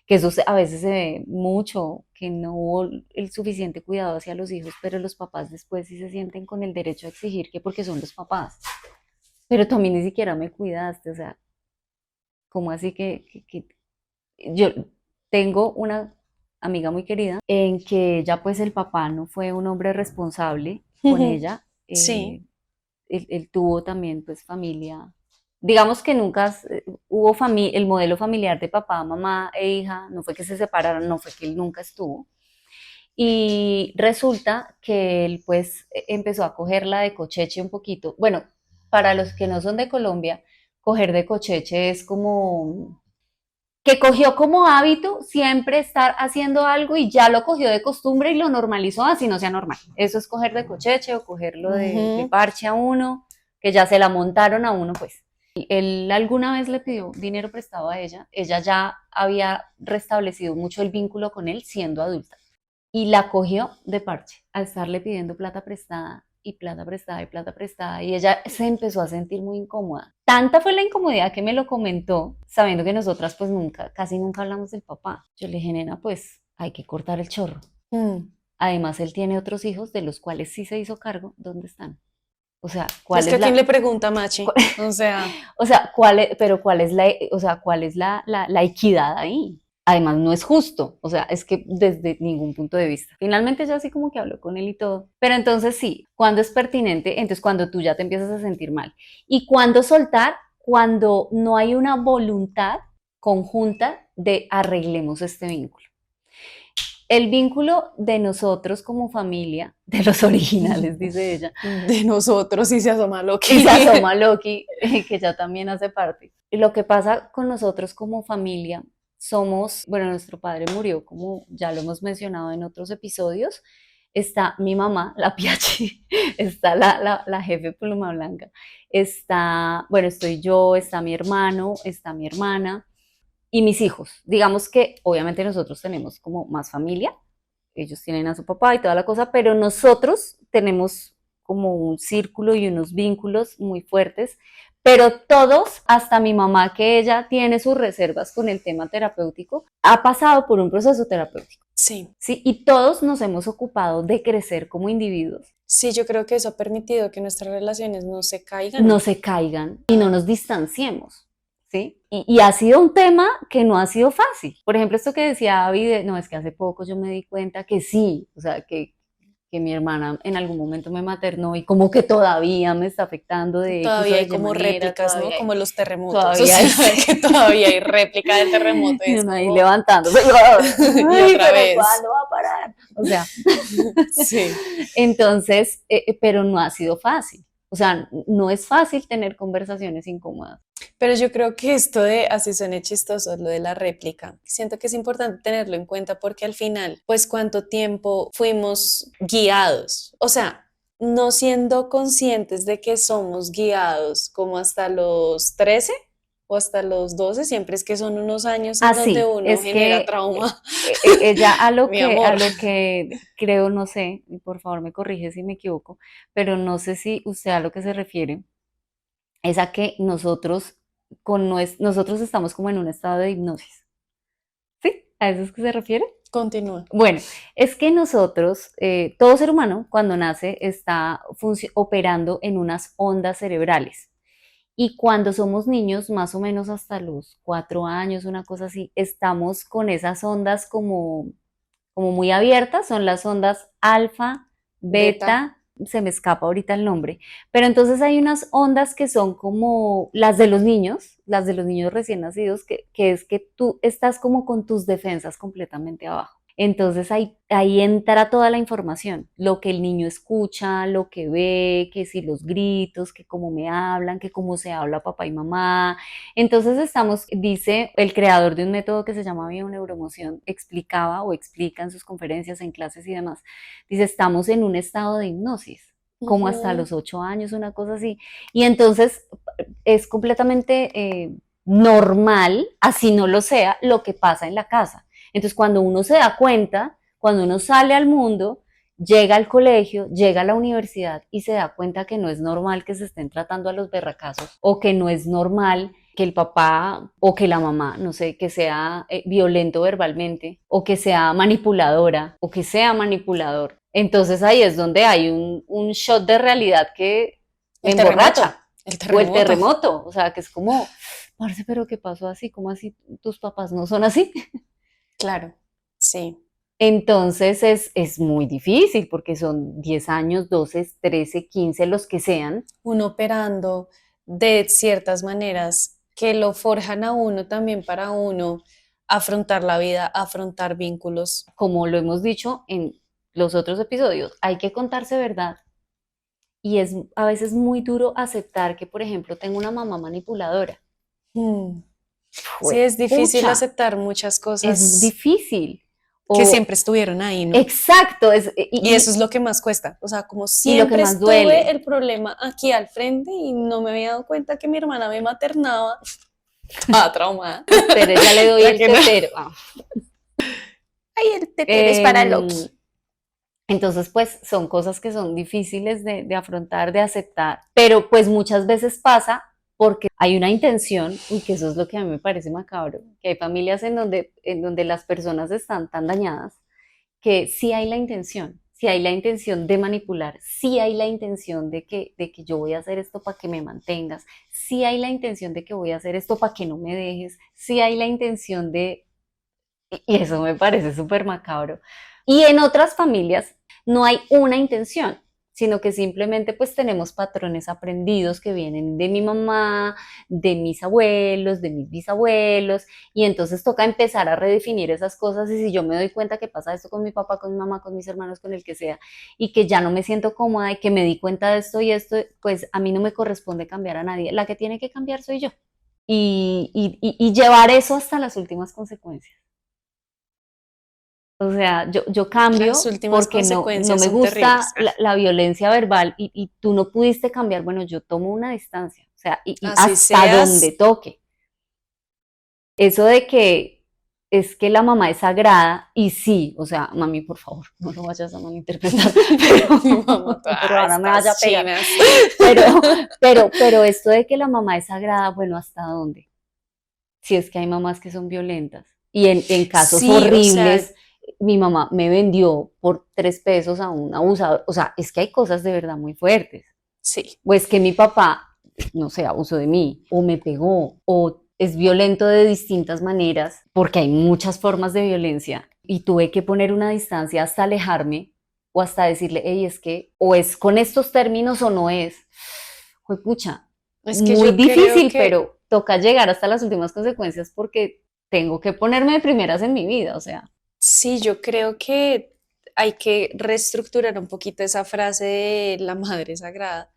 que eso a veces se ve mucho, que no hubo el suficiente cuidado hacia los hijos, pero los papás después sí se sienten con el derecho a exigir que porque son los papás. Pero tú a mí ni siquiera me cuidaste, o sea, ¿cómo así que yo tengo una amiga muy querida en que ya pues el papá no fue un hombre responsable con ella, Sí, él tuvo también pues familia, digamos que nunca hubo el modelo familiar de papá, mamá e hija, no fue que se separaron, no fue que él nunca estuvo. Y resulta que él pues empezó a cogerla de cocheche un poquito. Bueno, para los que no son de Colombia, coger de cocheche es como que cogió como hábito siempre estar haciendo algo y ya lo cogió de costumbre y lo normalizó, así no sea normal. Eso es coger de cocheche o cogerlo de ujú, parche a uno, que ya se la montaron a uno, pues. Él alguna vez le pidió dinero prestado a ella ya había restablecido mucho el vínculo con él siendo adulta y la cogió de parche al estarle pidiendo plata prestada y plata prestada y plata prestada y ella se empezó a sentir muy incómoda. Tanta fue la incomodidad que me lo comentó, sabiendo que nosotras pues nunca, casi nunca hablamos del papá. Yo le dije, nena, pues hay que cortar el chorro. mm. Además, él tiene otros hijos de los cuales sí se hizo cargo. ¿Dónde están? O sea, Es ¿cuál que es a quién la, le pregunta, Machi. O sea, o sea, pero cuál es o sea, cuál es la equidad ahí? Además, no es justo, o sea, es que desde ningún punto de vista. Finalmente ya así como que habló con él y todo. Pero entonces sí, cuando es pertinente, entonces cuando tú ya te empiezas a sentir mal. Y cuando soltar, cuando no hay una voluntad conjunta de arreglemos este vínculo. El vínculo de nosotros como familia, de los originales, dice ella, de nosotros sí se asoma y se Loki. asoma Loki, que ya también hace parte. Y lo que pasa con nosotros como familia, somos, bueno, nuestro padre murió, como ya lo hemos mencionado en otros episodios, está mi mamá, la Piachi, está la jefe Pluma Blanca, está, bueno, estoy yo, está mi hermano, está mi hermana y mis hijos. Digamos que obviamente nosotros tenemos como más familia, ellos tienen a su papá y toda la cosa, pero nosotros tenemos como un círculo y unos vínculos muy fuertes, pero todos, hasta mi mamá, que ella tiene sus reservas con el tema terapéutico, ha pasado por un proceso terapéutico, Sí, ¿sí? Y todos nos hemos ocupado de crecer como individuos, sí, yo creo que eso ha permitido que nuestras relaciones no se no caigan. se caigan y no nos distanciemos, ¿sí? Y ha sido un tema que no ha sido fácil. Por ejemplo, esto que decía David, no, es que hace poco yo me di cuenta que sí, o sea, que que mi hermana en algún momento me maternó y como que todavía me está afectando de X o Todavía de hay Y como manera, réplicas, ¿no? todavía hay, Como los terremotos, o todavía hay, sea, que todavía hay réplica del terremoto y y es uno ahí como, levantándose, y ay, otra pero vez, ¿cuándo va a parar? O sea, sí. entonces, pero no ha sido fácil. O sea, no es fácil tener conversaciones incómodas. Pero yo creo que esto de, así suene chistoso, lo de la réplica, siento que es importante tenerlo en cuenta porque al final, pues cuánto tiempo fuimos guiados, o sea, no siendo conscientes de que somos guiados como hasta los 13 o hasta los 12, siempre es que son unos años en donde Así, uno es genera que trauma, ella mi a amor. lo que creo, no sé, y por favor me corrige si me equivoco, pero no sé si usted a lo que se refiere es a que nosotros, nosotros estamos como en un estado de hipnosis. ¿Sí? ¿A eso es que se refiere? Continúa. Bueno, es que nosotros, todo ser humano, cuando nace, está operando en unas ondas cerebrales. Y cuando somos niños, más o menos hasta los 4 años, una cosa así, estamos con esas ondas como muy abiertas, son las ondas alfa, Beta. beta, se me escapa ahorita el nombre, pero entonces hay unas ondas que son como las de los niños recién nacidos, que es que tú estás como con tus defensas completamente abajo. Entonces ahí entra toda la información, lo que el niño escucha, lo que ve, que si los gritos, que cómo me hablan, que cómo se habla papá y mamá. Entonces estamos, dice el creador de un método que se llama bioneuroemoción, explicaba o explica en sus conferencias, en clases y demás, dice, estamos en un estado de hipnosis, como hasta Ujú. los 8 años, una cosa así. Y entonces es completamente normal, así no lo sea, lo que pasa en la casa. Entonces cuando uno se da cuenta, cuando uno sale al mundo, llega al colegio, llega a la universidad y se da cuenta que no es normal que se estén tratando a los berracazos o que no es normal que el papá o que la mamá, no sé, que sea violento verbalmente o que sea manipuladora o que sea manipulador. Entonces ahí es donde hay un shot de realidad que me El terremoto, emborracha. el O el terremoto. terremoto, o sea, que es como, parce, pero ¿qué pasó así? ¿Cómo así tus papás no son así? Claro, sí. Entonces es muy difícil porque son 10 años, 12, 13, 15, los que sean. Uno operando de ciertas maneras que lo forjan a uno también para uno afrontar la vida, afrontar vínculos. Como lo hemos dicho en los otros episodios, hay que contarse verdad. Y es a veces muy duro aceptar que, por ejemplo, tengo una mamá manipuladora. Mm. Sí, Fue es difícil pucha, aceptar muchas es cosas difícil. que O siempre estuvieron ahí, ¿no? exacto, Y eso es lo que más cuesta. O sea, como y lo que siempre más estuve duele. el problema aquí al frente y no me había dado cuenta que mi hermana me maternaba, estaba traumada. Espere, ya le doy La el que no. tetero. Ah. Ay, el tetero es para Em, Loki. entonces, pues son cosas que son difíciles de afrontar, de aceptar, pero pues muchas veces pasa porque hay una intención, y que eso es lo que a mí me parece macabro, que hay familias en donde las personas están tan dañadas que sí hay la intención, sí hay la intención de manipular, sí hay la intención de que yo voy a hacer esto para que me mantengas, sí hay la intención de que voy a hacer esto para que no me dejes, sí hay la intención de y eso me parece súper macabro. Y en otras familias no hay una intención, sino que simplemente pues tenemos patrones aprendidos que vienen de mi mamá, de mis abuelos, de mis bisabuelos, y entonces toca empezar a redefinir esas cosas y si yo me doy cuenta que pasa esto con mi papá, con mi mamá, con mis hermanos, con el que sea, y que ya no me siento cómoda y que me di cuenta de esto y esto, pues a mí no me corresponde cambiar a nadie, la que tiene que cambiar soy yo. Y llevar eso hasta las últimas consecuencias. O sea, yo Las cambio últimas porque no consecuencias me son gusta terribles. la violencia verbal y tú no pudiste cambiar, bueno, yo tomo una distancia, o sea, y Así hasta donde seas, toque. Eso de que es que la mamá es sagrada y sí, o sea, mami, por favor, no lo vayas a malinterpretar, mi mamá, pero ahora me vaya estas a pegar. chinas. Pero, pero esto de que la mamá es sagrada, bueno, ¿hasta dónde? Si es que hay mamás que son violentas. Y en casos Sí, o sea, horribles, mi mamá me vendió por 3 pesos a un abusador. O sea, es que hay cosas de verdad muy fuertes. sí, O es que mi papá, no sé, abusó de mí, o me pegó, o es violento de distintas maneras, porque hay muchas formas de violencia, y tuve que poner una distancia hasta alejarme, o hasta decirle, hey, es que o es con estos términos o no es. Pucha, Es que muy yo creo difícil, que pero toca llegar hasta las últimas consecuencias porque tengo que ponerme de primeras en mi vida, o sea. sí, yo creo que hay que reestructurar un poquito esa frase de la madre sagrada.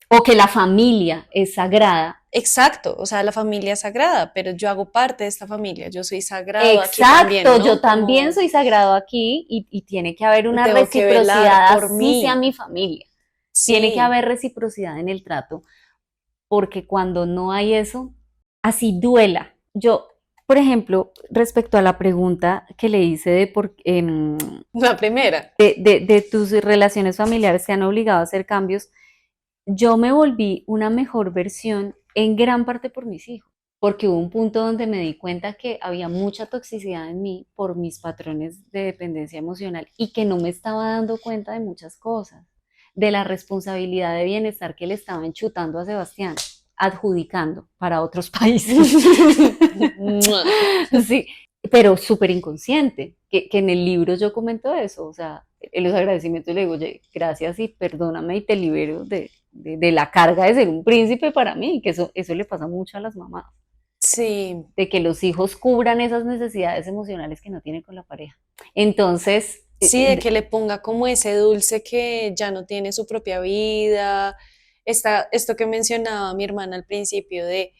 O que la familia es sagrada. Exacto, o sea, la familia es sagrada, pero yo hago parte de esta familia, yo soy sagrado aquí Exacto, también, yo ¿no? también Como soy sagrado aquí y tiene que haber una tengo que velar reciprocidad por así sea mí. mi familia. Tiene que Sí, haber reciprocidad en el trato, porque cuando no hay eso, así duela. Yo, por ejemplo, respecto a la pregunta que le hice la primera. de tus relaciones familiares te han obligado a hacer cambios, yo me volví una mejor versión en gran parte por mis hijos, porque hubo un punto donde me di cuenta que había mucha toxicidad en mí por mis patrones de dependencia emocional y que no me estaba dando cuenta de muchas cosas, de la responsabilidad de bienestar que le estaba enchutando a Sebastián, adjudicando para otros países. Sí, pero súper inconsciente, que en el libro yo comento eso, o sea, en los agradecimientos le digo, oye, gracias y perdóname y te libero de la carga de ser un príncipe para mí, que eso le pasa mucho a las mamás, Sí, de que los hijos cubran esas necesidades emocionales que no tienen con la pareja. Entonces, sí, de que le ponga como ese dulce que ya no tiene su propia vida. Esto que mencionaba mi hermana al principio de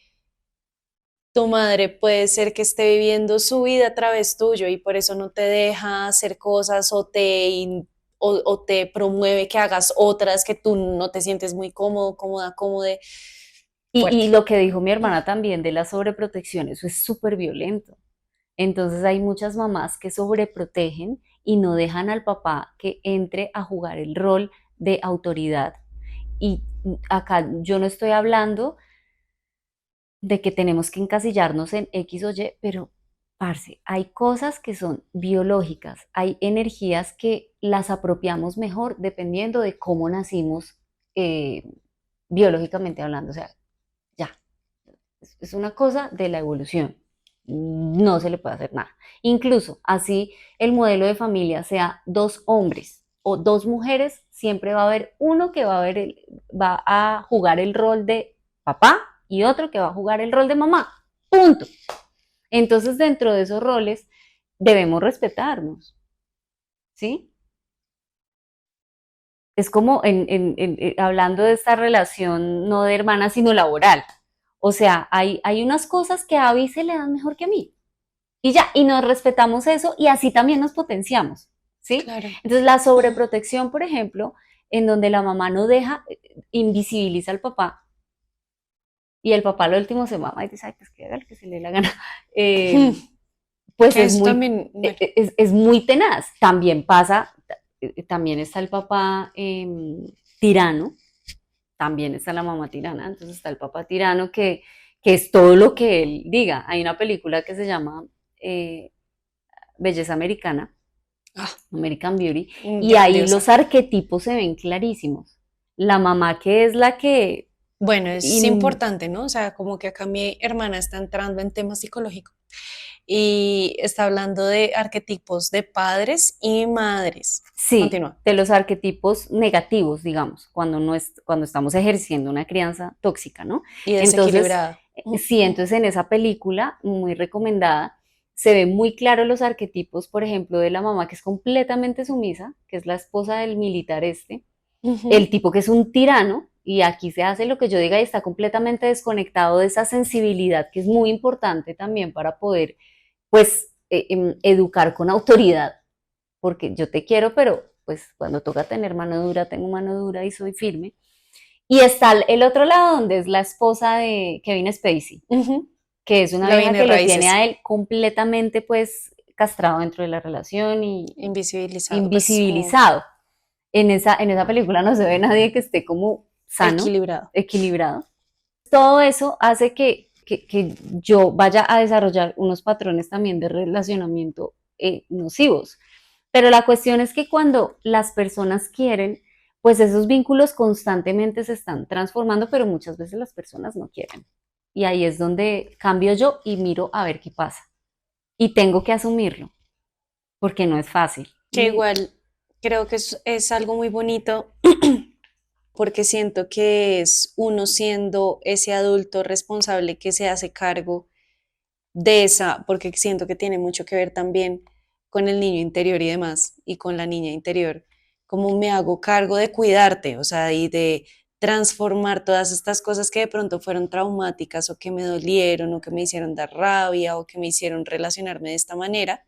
tu madre puede ser que esté viviendo su vida a través tuyo y por eso no te deja hacer cosas o te promueve que hagas otras que tú no te sientes muy cómodo, cómoda, cómode, y fuerte. lo que dijo mi hermana también de la sobreprotección, eso es súper violento. Entonces hay muchas mamás que sobreprotegen y no dejan al papá que entre a jugar el rol de autoridad. Y acá yo no estoy hablando de que tenemos que encasillarnos en X o Y, pero, parce, hay cosas que son biológicas, hay energías que las apropiamos mejor dependiendo de cómo nacimos eh, biológicamente hablando. O sea, ya, es una cosa de la evolución. No se le puede hacer nada. Incluso así el modelo de familia sea dos hombres o dos mujeres, siempre va a haber uno que va a jugar el rol de papá y otro que va a jugar el rol de mamá. Punto. Entonces, dentro de esos roles, debemos respetarnos, ¿sí? Es como hablando de esta relación no de hermana, sino laboral. O sea, hay unas cosas que a Abby se le dan mejor que a mí. Y ya, y nos respetamos eso y así también nos potenciamos, ¿sí? Claro. Entonces, la sobreprotección, por ejemplo, en donde la mamá no deja, invisibiliza al papá y el papá lo último se mama y dice, ay, pues que haga lo que se le dé la gana. Eh, pues Que eso también, bueno, es muy tenaz. También pasa, también está el papá tirano, también está la mamá tirana, entonces está el papá tirano que es todo lo que él diga. Hay una película que se llama eh, Belleza Americana, ah, American Beauty, y ahí grandiosa. los arquetipos se ven clarísimos. La mamá que es la que... Bueno, es in- importante, ¿no? O sea, como que acá mi hermana está entrando en temas psicológicos y está hablando de arquetipos de padres y madres. sí, Continúa. de los arquetipos negativos, digamos, cuando estamos ejerciendo una crianza tóxica, ¿no? Y Entonces, desequilibrada. sí, entonces en esa película, muy recomendada, se ven muy claros los arquetipos, por ejemplo, de la mamá que es completamente sumisa, que es la esposa del militar este, el Ujú. tipo que es un tirano, y aquí se hace lo que yo diga y está completamente desconectado de esa sensibilidad que es muy importante también para poder, pues, educar con autoridad, porque yo te quiero, pero pues cuando toca tener mano dura, tengo mano dura y soy firme. Y está el otro lado donde es la esposa de Kevin Spacey, Ujú. que es una La vieja viene que lo tiene raíces, a él completamente pues castrado dentro de la relación y invisibilizado, pues como invisibilizado. En esa película no se ve nadie que esté como sano, equilibrado. equilibrado. Todo eso hace que yo vaya a desarrollar unos patrones también de relacionamiento nocivos. Pero la cuestión es que cuando las personas quieren, pues esos vínculos constantemente se están transformando, pero muchas veces las personas no quieren. Y ahí es donde cambio yo y miro a ver qué pasa. Y tengo que asumirlo, porque no es fácil. Que igual Creo que es algo muy bonito porque siento que es uno siendo ese adulto responsable que se hace cargo de esa, porque siento que tiene mucho que ver también con el niño interior y demás, y con la niña interior, como me hago cargo de cuidarte, o sea, y de transformar todas estas cosas que de pronto fueron traumáticas o que me dolieron o que me hicieron dar rabia o que me hicieron relacionarme de esta manera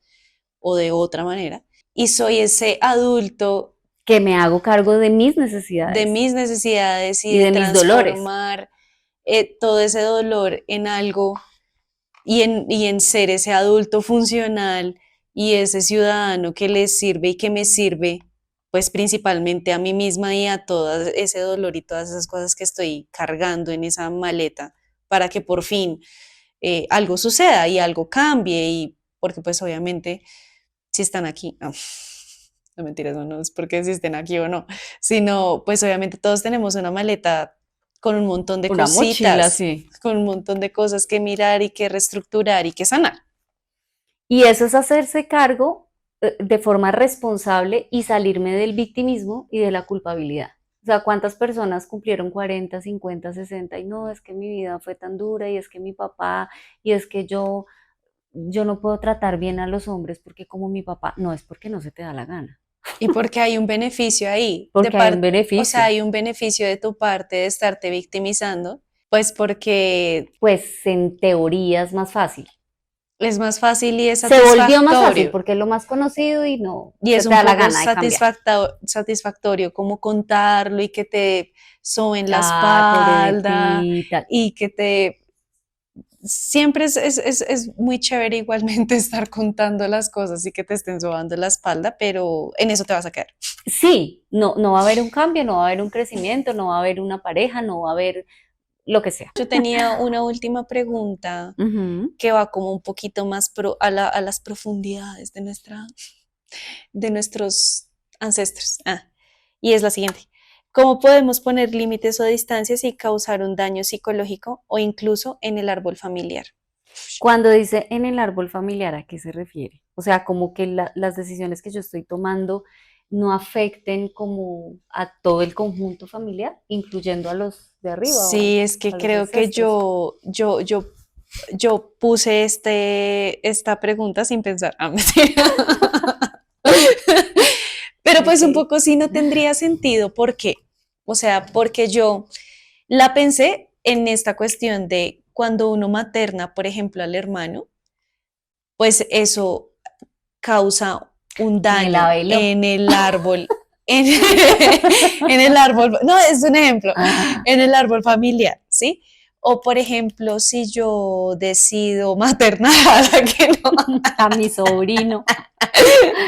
o de otra manera. Y soy ese adulto Que me hago cargo de mis de necesidades mis necesidades y y de de mis dolores. transformar todo ese dolor en algo y en ser ese adulto funcional y ese ciudadano que les sirve y que me sirve, pues principalmente a mí misma y a todo ese dolor y todas esas cosas que estoy cargando en esa maleta para que por fin algo suceda y algo cambie y porque pues obviamente si están aquí, no mentiras, no es porque si estén aquí o no, sino pues obviamente todos tenemos una maleta con un montón de Una mochila, cositas, sí. con un montón de cosas que mirar y que reestructurar y que sanar. Y eso es hacerse cargo de forma responsable y salirme del victimismo y de la culpabilidad. O sea, ¿cuántas personas cumplieron 40, 50, 60 y no, es que mi vida fue tan dura y es que mi papá y es que yo no puedo tratar bien a los hombres porque como mi papá, no es porque no se te da la gana, Y porque hay un beneficio ahí, porque hay un o sea, beneficio. hay un beneficio de tu parte de estarte victimizando, pues porque Pues en teoría es más fácil. es más fácil y es Se volvió más fácil satisfactorio. porque es lo más conocido y no Y se es te un da la poco gana de cambiar. satisfactorio como contarlo y que te soben la Ah, espalda pobrecita. y que te... Siempre es muy chévere igualmente estar contando las cosas y que te estén sobando la espalda, pero en eso te vas a quedar. Sí, no, no va a haber un cambio, no va a haber un crecimiento, no va a haber una pareja, no va a haber lo que sea. Yo tenía una última pregunta Ujú. que va como un poquito más a las profundidades de, de nuestros ancestros. Y es la siguiente. ¿Cómo podemos poner límites o distancias y causar un daño psicológico o incluso en el árbol familiar? Cuando dice en el árbol familiar, ¿a qué se refiere? O sea, como que las decisiones que yo estoy tomando no afecten como a todo el conjunto familiar, incluyendo a los de arriba o Sí, es que a los creo que ancestros. yo puse esta pregunta sin pensar. Mentira. Pero pues un Ok. poco sí no tendría sentido. ¿Por qué? O sea, porque yo la pensé en esta cuestión de cuando uno materna, por ejemplo, al hermano, pues eso causa un En el daño abelo. en el árbol, en, en el árbol, no, es un ejemplo, Ah, en el árbol familiar, ¿sí? O por ejemplo, si yo decido maternar a que no. a mi sobrino.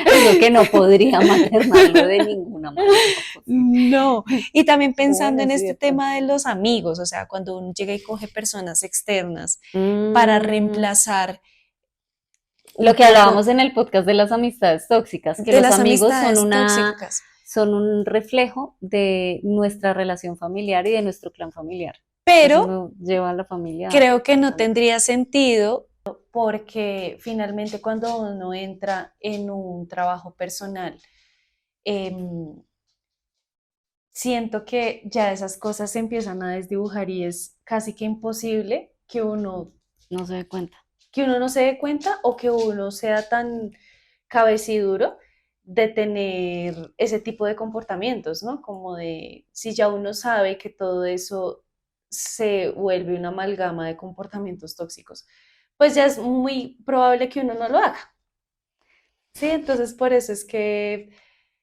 Eso que no podría maternarlo de ninguna manera posible. No, y también pensando Bueno, en sí, este de pronto. tema de los amigos, o sea, cuando uno llega y coge personas externas para Mm, reemplazar lo un que hablábamos poco en el podcast de las amistades tóxicas, que de los las amigos amistades tóxicas, son un reflejo de nuestra relación familiar y de nuestro clan familiar. Entonces pero uno lleva a la familia creo que a no los amigos. tendría sentido porque finalmente cuando uno entra en un trabajo personal, em, siento que ya esas cosas se empiezan a desdibujar y es casi que imposible No se da cuenta. que uno no se dé cuenta o que uno sea tan cabeciduro de tener ese tipo de comportamientos, ¿no? Como de si ya uno sabe que todo eso se vuelve una amalgama de comportamientos tóxicos, pues ya es muy probable que uno no lo haga, ¿sí? Entonces por eso es que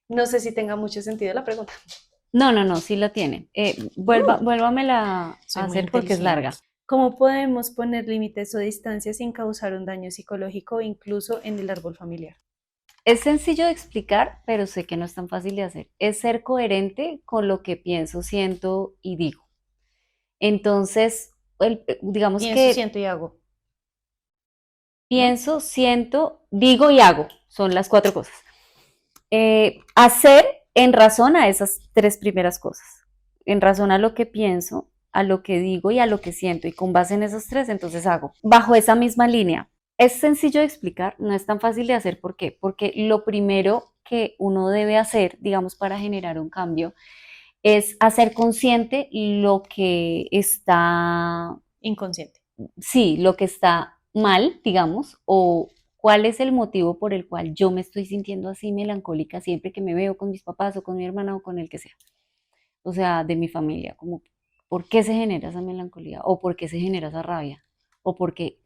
no sé si tenga mucho sentido la pregunta. No, no, no, sí la tiene. Vuélvamela a Soy muy hacer porque es inteligente. larga. ¿Cómo podemos poner límites o distancias sin causar un daño psicológico incluso en el árbol familiar? Es sencillo de explicar, pero sé que no es tan fácil de hacer. Es ser coherente con lo que pienso, siento y digo. Entonces, digamos Pienso, que siento y hago, ¿no? pienso, siento, digo y hago. Son las cuatro cosas. Hacer en razón a esas tres primeras cosas. En razón a lo que pienso, a lo que digo y a lo que siento. Y con base en esas tres, entonces hago. Bajo esa misma línea. Es sencillo de explicar, no es tan fácil de hacer. ¿Por qué? Porque lo primero que uno debe hacer, digamos, para generar un cambio, es hacer consciente lo que está, Inconsciente. sí, lo que está mal, digamos, o cuál es el motivo por el cual yo me estoy sintiendo así melancólica siempre que me veo con mis papás o con mi hermana o con el que sea. O sea, de mi familia, como por qué se genera esa melancolía o por qué se genera esa rabia o porque,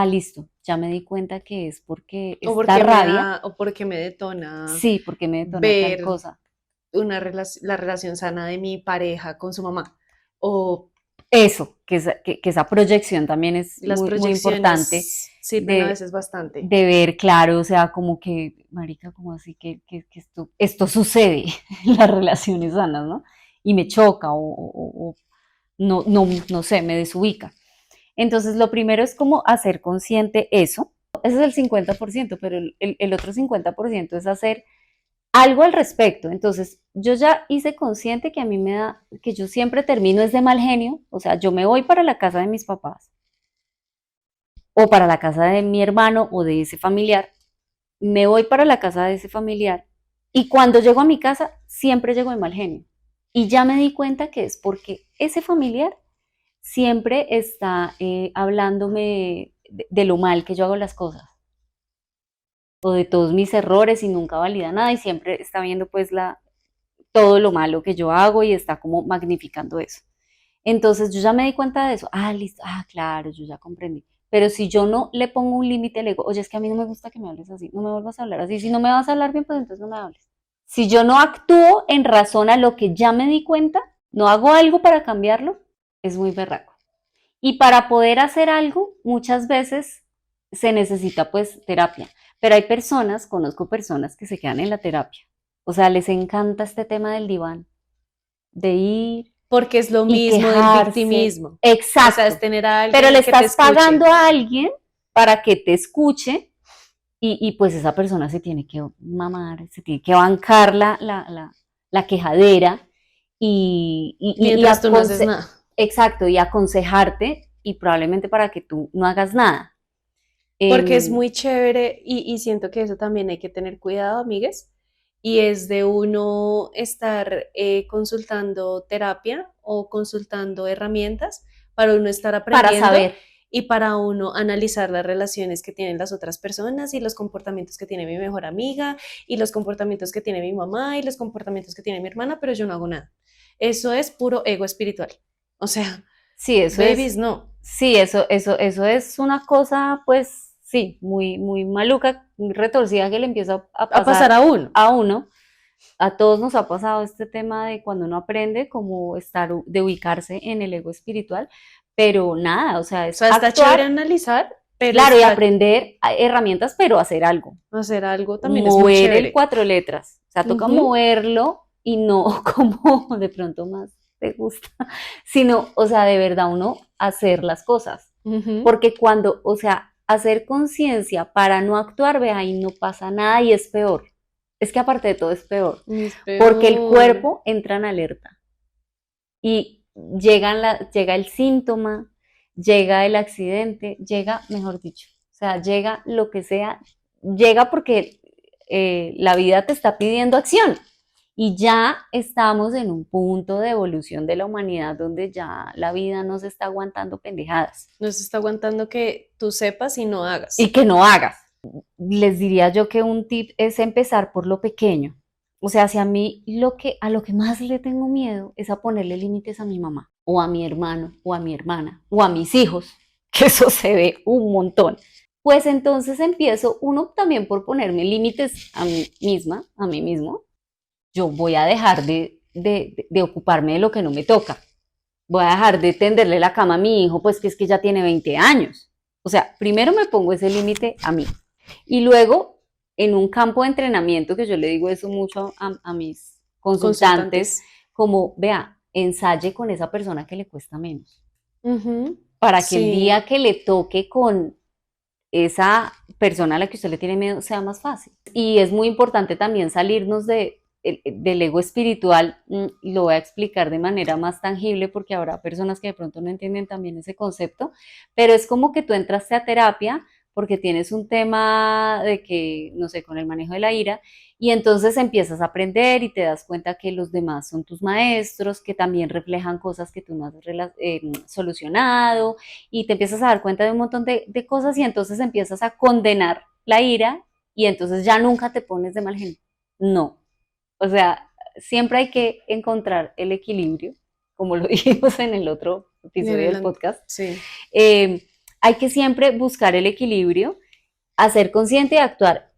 listo, ya me di cuenta que es porque esta rabia, O porque me detona sí, porque me detona tal ver cosa. la relación sana de mi pareja con su mamá. O Eso, que esa proyección también es las muy, muy importante proyecciones sirven a de, veces bastante. de ver claro, o sea, como que, marica, como así que esto sucede en las relaciones sanas, ¿no? Y me choca o no sé, me desubica. Entonces, lo primero es como hacer consciente eso. Ese es el 50%, pero el otro 50% es hacer algo al respecto. Entonces, yo ya hice consciente que a mí me da, que yo siempre termino es de mal genio, o sea, yo me voy para la casa de mis papás o para la casa de mi hermano o de ese familiar, me voy para la casa de ese familiar y cuando llego a mi casa siempre llego de mal genio. Y ya me di cuenta que es porque ese familiar siempre está hablándome de lo mal que yo hago las cosas o de todos mis errores y nunca valida nada y siempre está viendo pues todo lo malo que yo hago y está como magnificando eso. Entonces yo ya me di cuenta de eso. Listo, claro, yo ya comprendí. Pero si yo no le pongo un límite, le digo, oye, es que a mí no me gusta que me hables así, no me vuelvas a hablar así. Si no me vas a hablar bien, pues entonces no me hables. Si yo no actúo en razón a lo que ya me di cuenta, no hago algo para cambiarlo, es muy berraco. Y para poder hacer algo, muchas veces se necesita pues terapia. Pero hay personas, conozco personas que se quedan en la terapia. O sea, les encanta este tema del diván, de ir Porque es lo y mismo del quejarse. victimismo. O sea, es Exacto. tener a Pero le alguien que te estás escuche. pagando a alguien para que te escuche y pues esa persona se tiene que mamar, se tiene que bancar la quejadera y Mientras tú no haces nada. exacto, y aconsejarte y probablemente para que tú no hagas nada. Porque es Em, muy chévere y siento que eso también hay que tener cuidado, amigues. Y es de uno estar consultando terapia o consultando herramientas para uno estar para aprendiendo saber, y para uno analizar las relaciones que tienen las otras personas y los comportamientos que tiene mi mejor amiga y los comportamientos que tiene mi mamá y los comportamientos que tiene mi hermana, pero yo no hago nada. Eso es puro ego espiritual. O sea, sí, eso es, babies, no. sí, eso es una cosa, pues, sí, muy, muy maluca, muy retorcida que le empieza a A pasar pasar a uno. a uno. A todos nos ha pasado este tema de cuando uno aprende como estar, de ubicarse en el ego espiritual, pero nada, o sea, O es sea, está chévere actuar, analizar, pero claro, y está aprender herramientas, pero hacer algo. hacer algo también es muy Mover el chévere. cuatro letras, o sea, toca Ujú, moverlo y no como de pronto más te gusta, sino, o sea, de verdad uno hacer las cosas. ujú. Porque cuando, o sea, hacer conciencia para no actuar, ve ahí no pasa nada y es peor. Es que aparte de todo es peor, Es porque el peor. cuerpo entra en alerta y llega el síntoma, llega el accidente, llega, mejor dicho, o sea, llega lo que sea, llega porque la vida te está pidiendo acción. Y ya estamos en un punto de evolución de la humanidad donde ya la vida no se está aguantando pendejadas No se está aguantando que tú sepas y no y hagas. que no hagas. Les diría yo que un tip es empezar por lo pequeño. O sea, si a mí a lo que más le tengo miedo es a ponerle límites a mi mamá, o a mi hermano, o a mi hermana, o a mis hijos, que eso se ve un montón. Pues entonces empiezo uno también por ponerme límites a mí misma, a mí mismo. Yo voy a dejar de ocuparme de lo que no me toca. Voy a dejar de tenderle la cama a mi hijo, pues que es que ya tiene 20 años. O sea, primero me pongo ese límite a mí. Y luego, en un campo de entrenamiento, que yo le digo eso mucho a mis consultantes, Consultantes. como, vea, ensaye con esa persona que le cuesta menos, Ujú, para que el sí, día que le toque con esa persona a la que usted le tiene miedo sea más fácil. Y es muy importante también salirnos del ego espiritual, lo voy a explicar de manera más tangible porque habrá personas que de pronto no entienden también ese concepto, pero es como que tú entraste a terapia porque tienes un tema de que, no sé, con el manejo de la ira, y entonces empiezas a aprender y te das cuenta que los demás son tus maestros, que también reflejan cosas que tú no has solucionado, y te empiezas a dar cuenta de un montón de cosas y entonces empiezas a condenar la ira y entonces ya nunca te pones de mal genio. No. O sea, siempre hay que encontrar el equilibrio, como lo dijimos en el otro episodio del podcast. Sí. Hay que siempre buscar el equilibrio, hacer consciente y actuar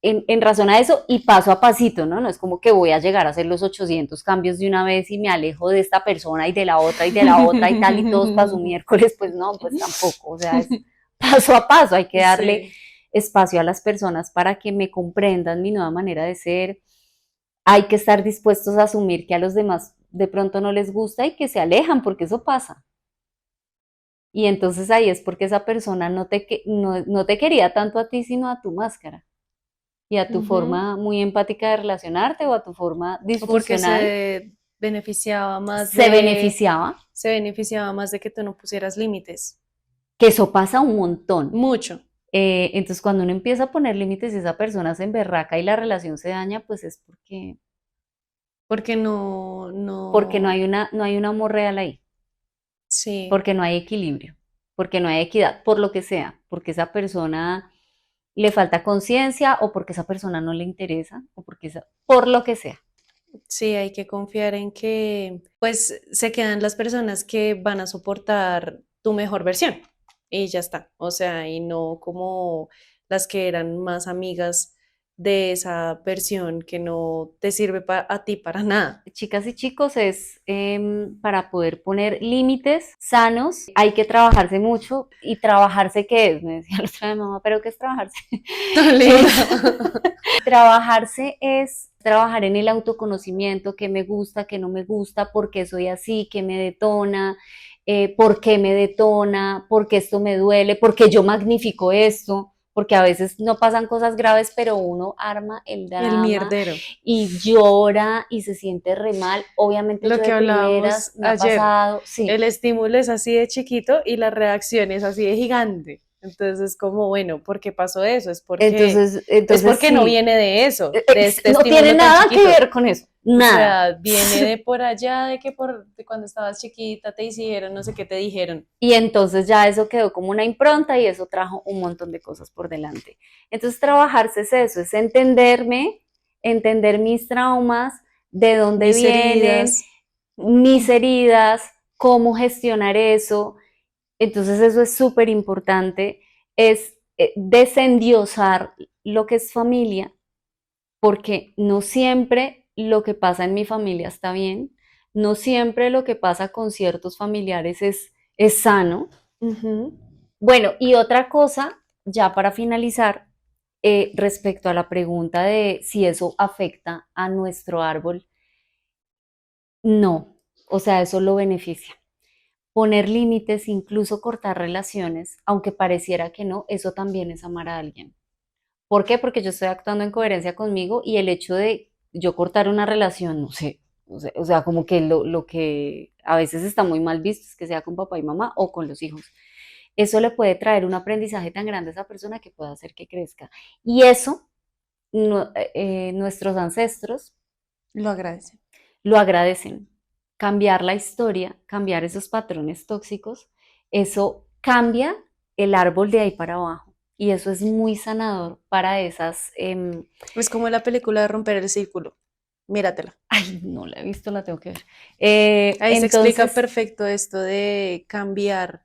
en razón a eso y paso a pasito, ¿no? No es como que voy a llegar a hacer los 800 cambios de una vez y me alejo de esta persona y de la otra y de la otra y tal y todos para su miércoles, pues no, pues tampoco, o sea, es paso a paso, hay que darle espacio a las personas para que me comprendan mi nueva manera de ser, hay que estar dispuestos a asumir que a los demás de pronto no les gusta y que se alejan, porque eso pasa. Y entonces ahí es porque esa persona no te quería tanto a ti, sino a tu máscara y a tu forma muy empática de relacionarte o a tu forma O porque disfuncional. se beneficiaba más Se beneficiaba. Se beneficiaba más de que tú no pusieras límites. Que eso pasa un montón. Mucho. Entonces cuando uno empieza a poner límites y esa persona se emberraca y la relación se daña, pues es porque porque no hay un amor real ahí. Sí. Porque no hay equilibrio, porque no hay equidad, por lo que sea, porque esa persona le falta conciencia o porque esa persona no le interesa o porque por lo que sea. Sí, hay que confiar en que pues se quedan las personas que van a soportar tu mejor versión y ya está. O sea, y no como las que eran más amigas de esa versión que no te sirve a ti para nada. Chicas y chicos, es para poder poner límites sanos, hay que trabajarse mucho. ¿Y trabajarse qué es? Me decía la otra vez, mamá, ¿pero qué es trabajarse? Trabajarse es trabajar en el autoconocimiento, qué me gusta, qué no me gusta, por qué soy así, qué me detona, por qué me detona, por qué esto me duele, por qué yo magnifico esto, porque a veces no pasan cosas graves, pero uno arma el El drama mierdero. y llora y se siente re mal. Obviamente Lo yo que de primeras hablábamos me ha ayer, pasado, sí. el estímulo es así de chiquito y la reacción es así de gigante. Entonces es como, bueno, ¿por qué pasó eso? Es porque no Sí, viene de eso, de este no tiene estímulo tan nada que chiquito. ver con eso, O nada. sea, viene de por allá, de cuando estabas chiquita te hicieron, no sé qué te dijeron. Y entonces ya eso quedó como una impronta y eso trajo un montón de cosas por delante. Entonces trabajarse es eso, es entenderme, entender mis traumas, de dónde Mis vienen, heridas. mis heridas, cómo gestionar eso. Entonces eso es súper importante, es desendiosar lo que es familia, porque no siempre lo que pasa en mi familia está bien, no siempre lo que pasa con ciertos familiares es sano. Bueno, y otra cosa, ya para finalizar, respecto a la pregunta de si eso afecta a nuestro árbol, no, o sea, eso lo beneficia. Poner límites, incluso cortar relaciones, aunque pareciera que no, eso también es amar a alguien. ¿Por qué? Porque yo estoy actuando en coherencia conmigo y el hecho de yo cortar una relación, o sea, como que lo que a veces está muy mal visto es que sea con papá y mamá o con los hijos. Eso le puede traer un aprendizaje tan grande a esa persona que puede hacer que crezca. Y eso nuestros ancestros Lo agradecen. lo agradecen. Cambiar la historia, cambiar esos patrones tóxicos, eso cambia el árbol de ahí para abajo. Y eso es muy sanador para esas... Es como la película de Romper el Círculo. Míratela. ay, no la he visto, la tengo que ver. Ahí se explica Entonces, perfecto esto de cambiar,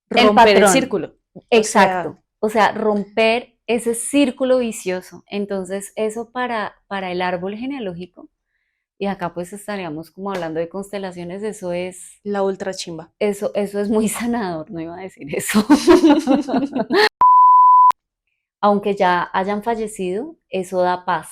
el romper el patrón, círculo. O sea, exacto. O sea, romper ese círculo vicioso. Entonces, eso para el árbol genealógico, y acá pues estaríamos como hablando de constelaciones, la ultra chimba. eso es muy sanador, no iba a decir eso. Aunque ya hayan fallecido, eso da paz.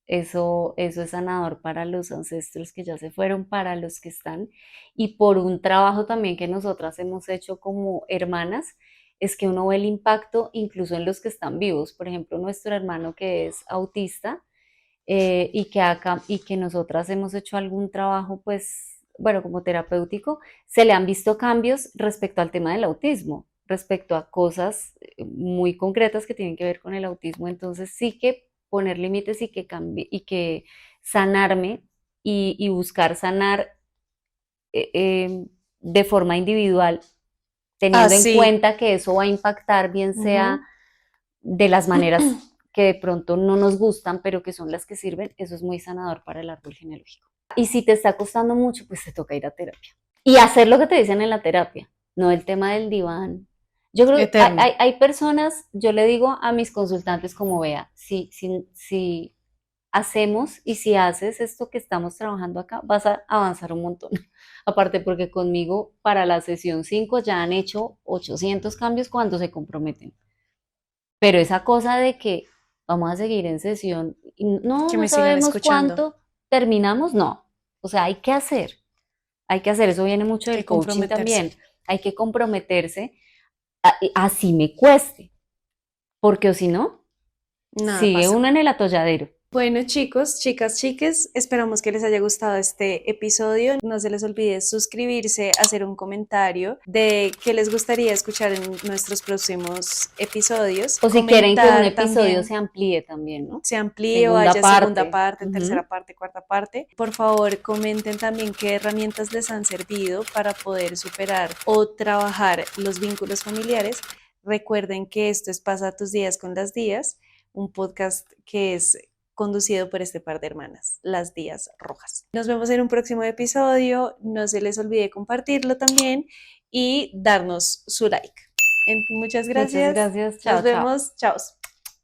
Eso es sanador para los ancestros que ya se fueron, para los que están, y por un trabajo también que nosotras hemos hecho como hermanas, es que uno ve el impacto incluso en los que están vivos. Por ejemplo, nuestro hermano que es autista y que nosotras hemos hecho algún trabajo, pues, bueno, como terapéutico, se le han visto cambios respecto al tema del autismo. respecto a cosas muy concretas que tienen que ver con el autismo. Entonces sí que poner límites y que y que sanarme y buscar sanar de forma individual, Ah, teniendo en sí. cuenta que eso va a impactar, bien sea Ujú. de las maneras que de pronto no nos gustan, pero que son las que sirven, eso es muy sanador para el árbol genealógico. Y si te está costando mucho, pues te toca ir a terapia. Y hacer lo que te dicen en la terapia, no el tema del diván. Yo creo que Eterno. hay personas, yo le digo a mis consultantes como vea, si hacemos y si haces esto que estamos trabajando acá, vas a avanzar un montón. Aparte porque conmigo para la sesión 5 ya han hecho 800 cambios cuando se comprometen. Pero esa cosa de que vamos a seguir en sesión y no, Que no me sigan sabemos escuchando. cuánto terminamos, no. O sea, hay que hacer, eso viene mucho del Que coaching comprometerse. también. Hay que comprometerse, así me cueste, porque o si no, Nada sigue pasa. uno en el atolladero. Bueno, chicos, chicas, chiques, esperamos que les haya gustado este episodio. No se les olvide suscribirse, hacer un comentario de qué les gustaría escuchar en nuestros próximos episodios. O si quieren que un Comentar episodio también, se amplíe también, ¿no? se amplíe o Segunda haya segunda parte. parte, Ujú. tercera parte, cuarta parte. Por favor, comenten también qué herramientas les han servido para poder superar o trabajar los vínculos familiares. Recuerden que esto es Pasa tus días con las Días, un podcast que es conducido por este par de hermanas, las Díaz Rojas. Nos vemos en un próximo episodio. No se les olvide compartirlo también y darnos su like. Muchas Muchas gracias. gracias. Nos Chao, chao. vemos. Chao.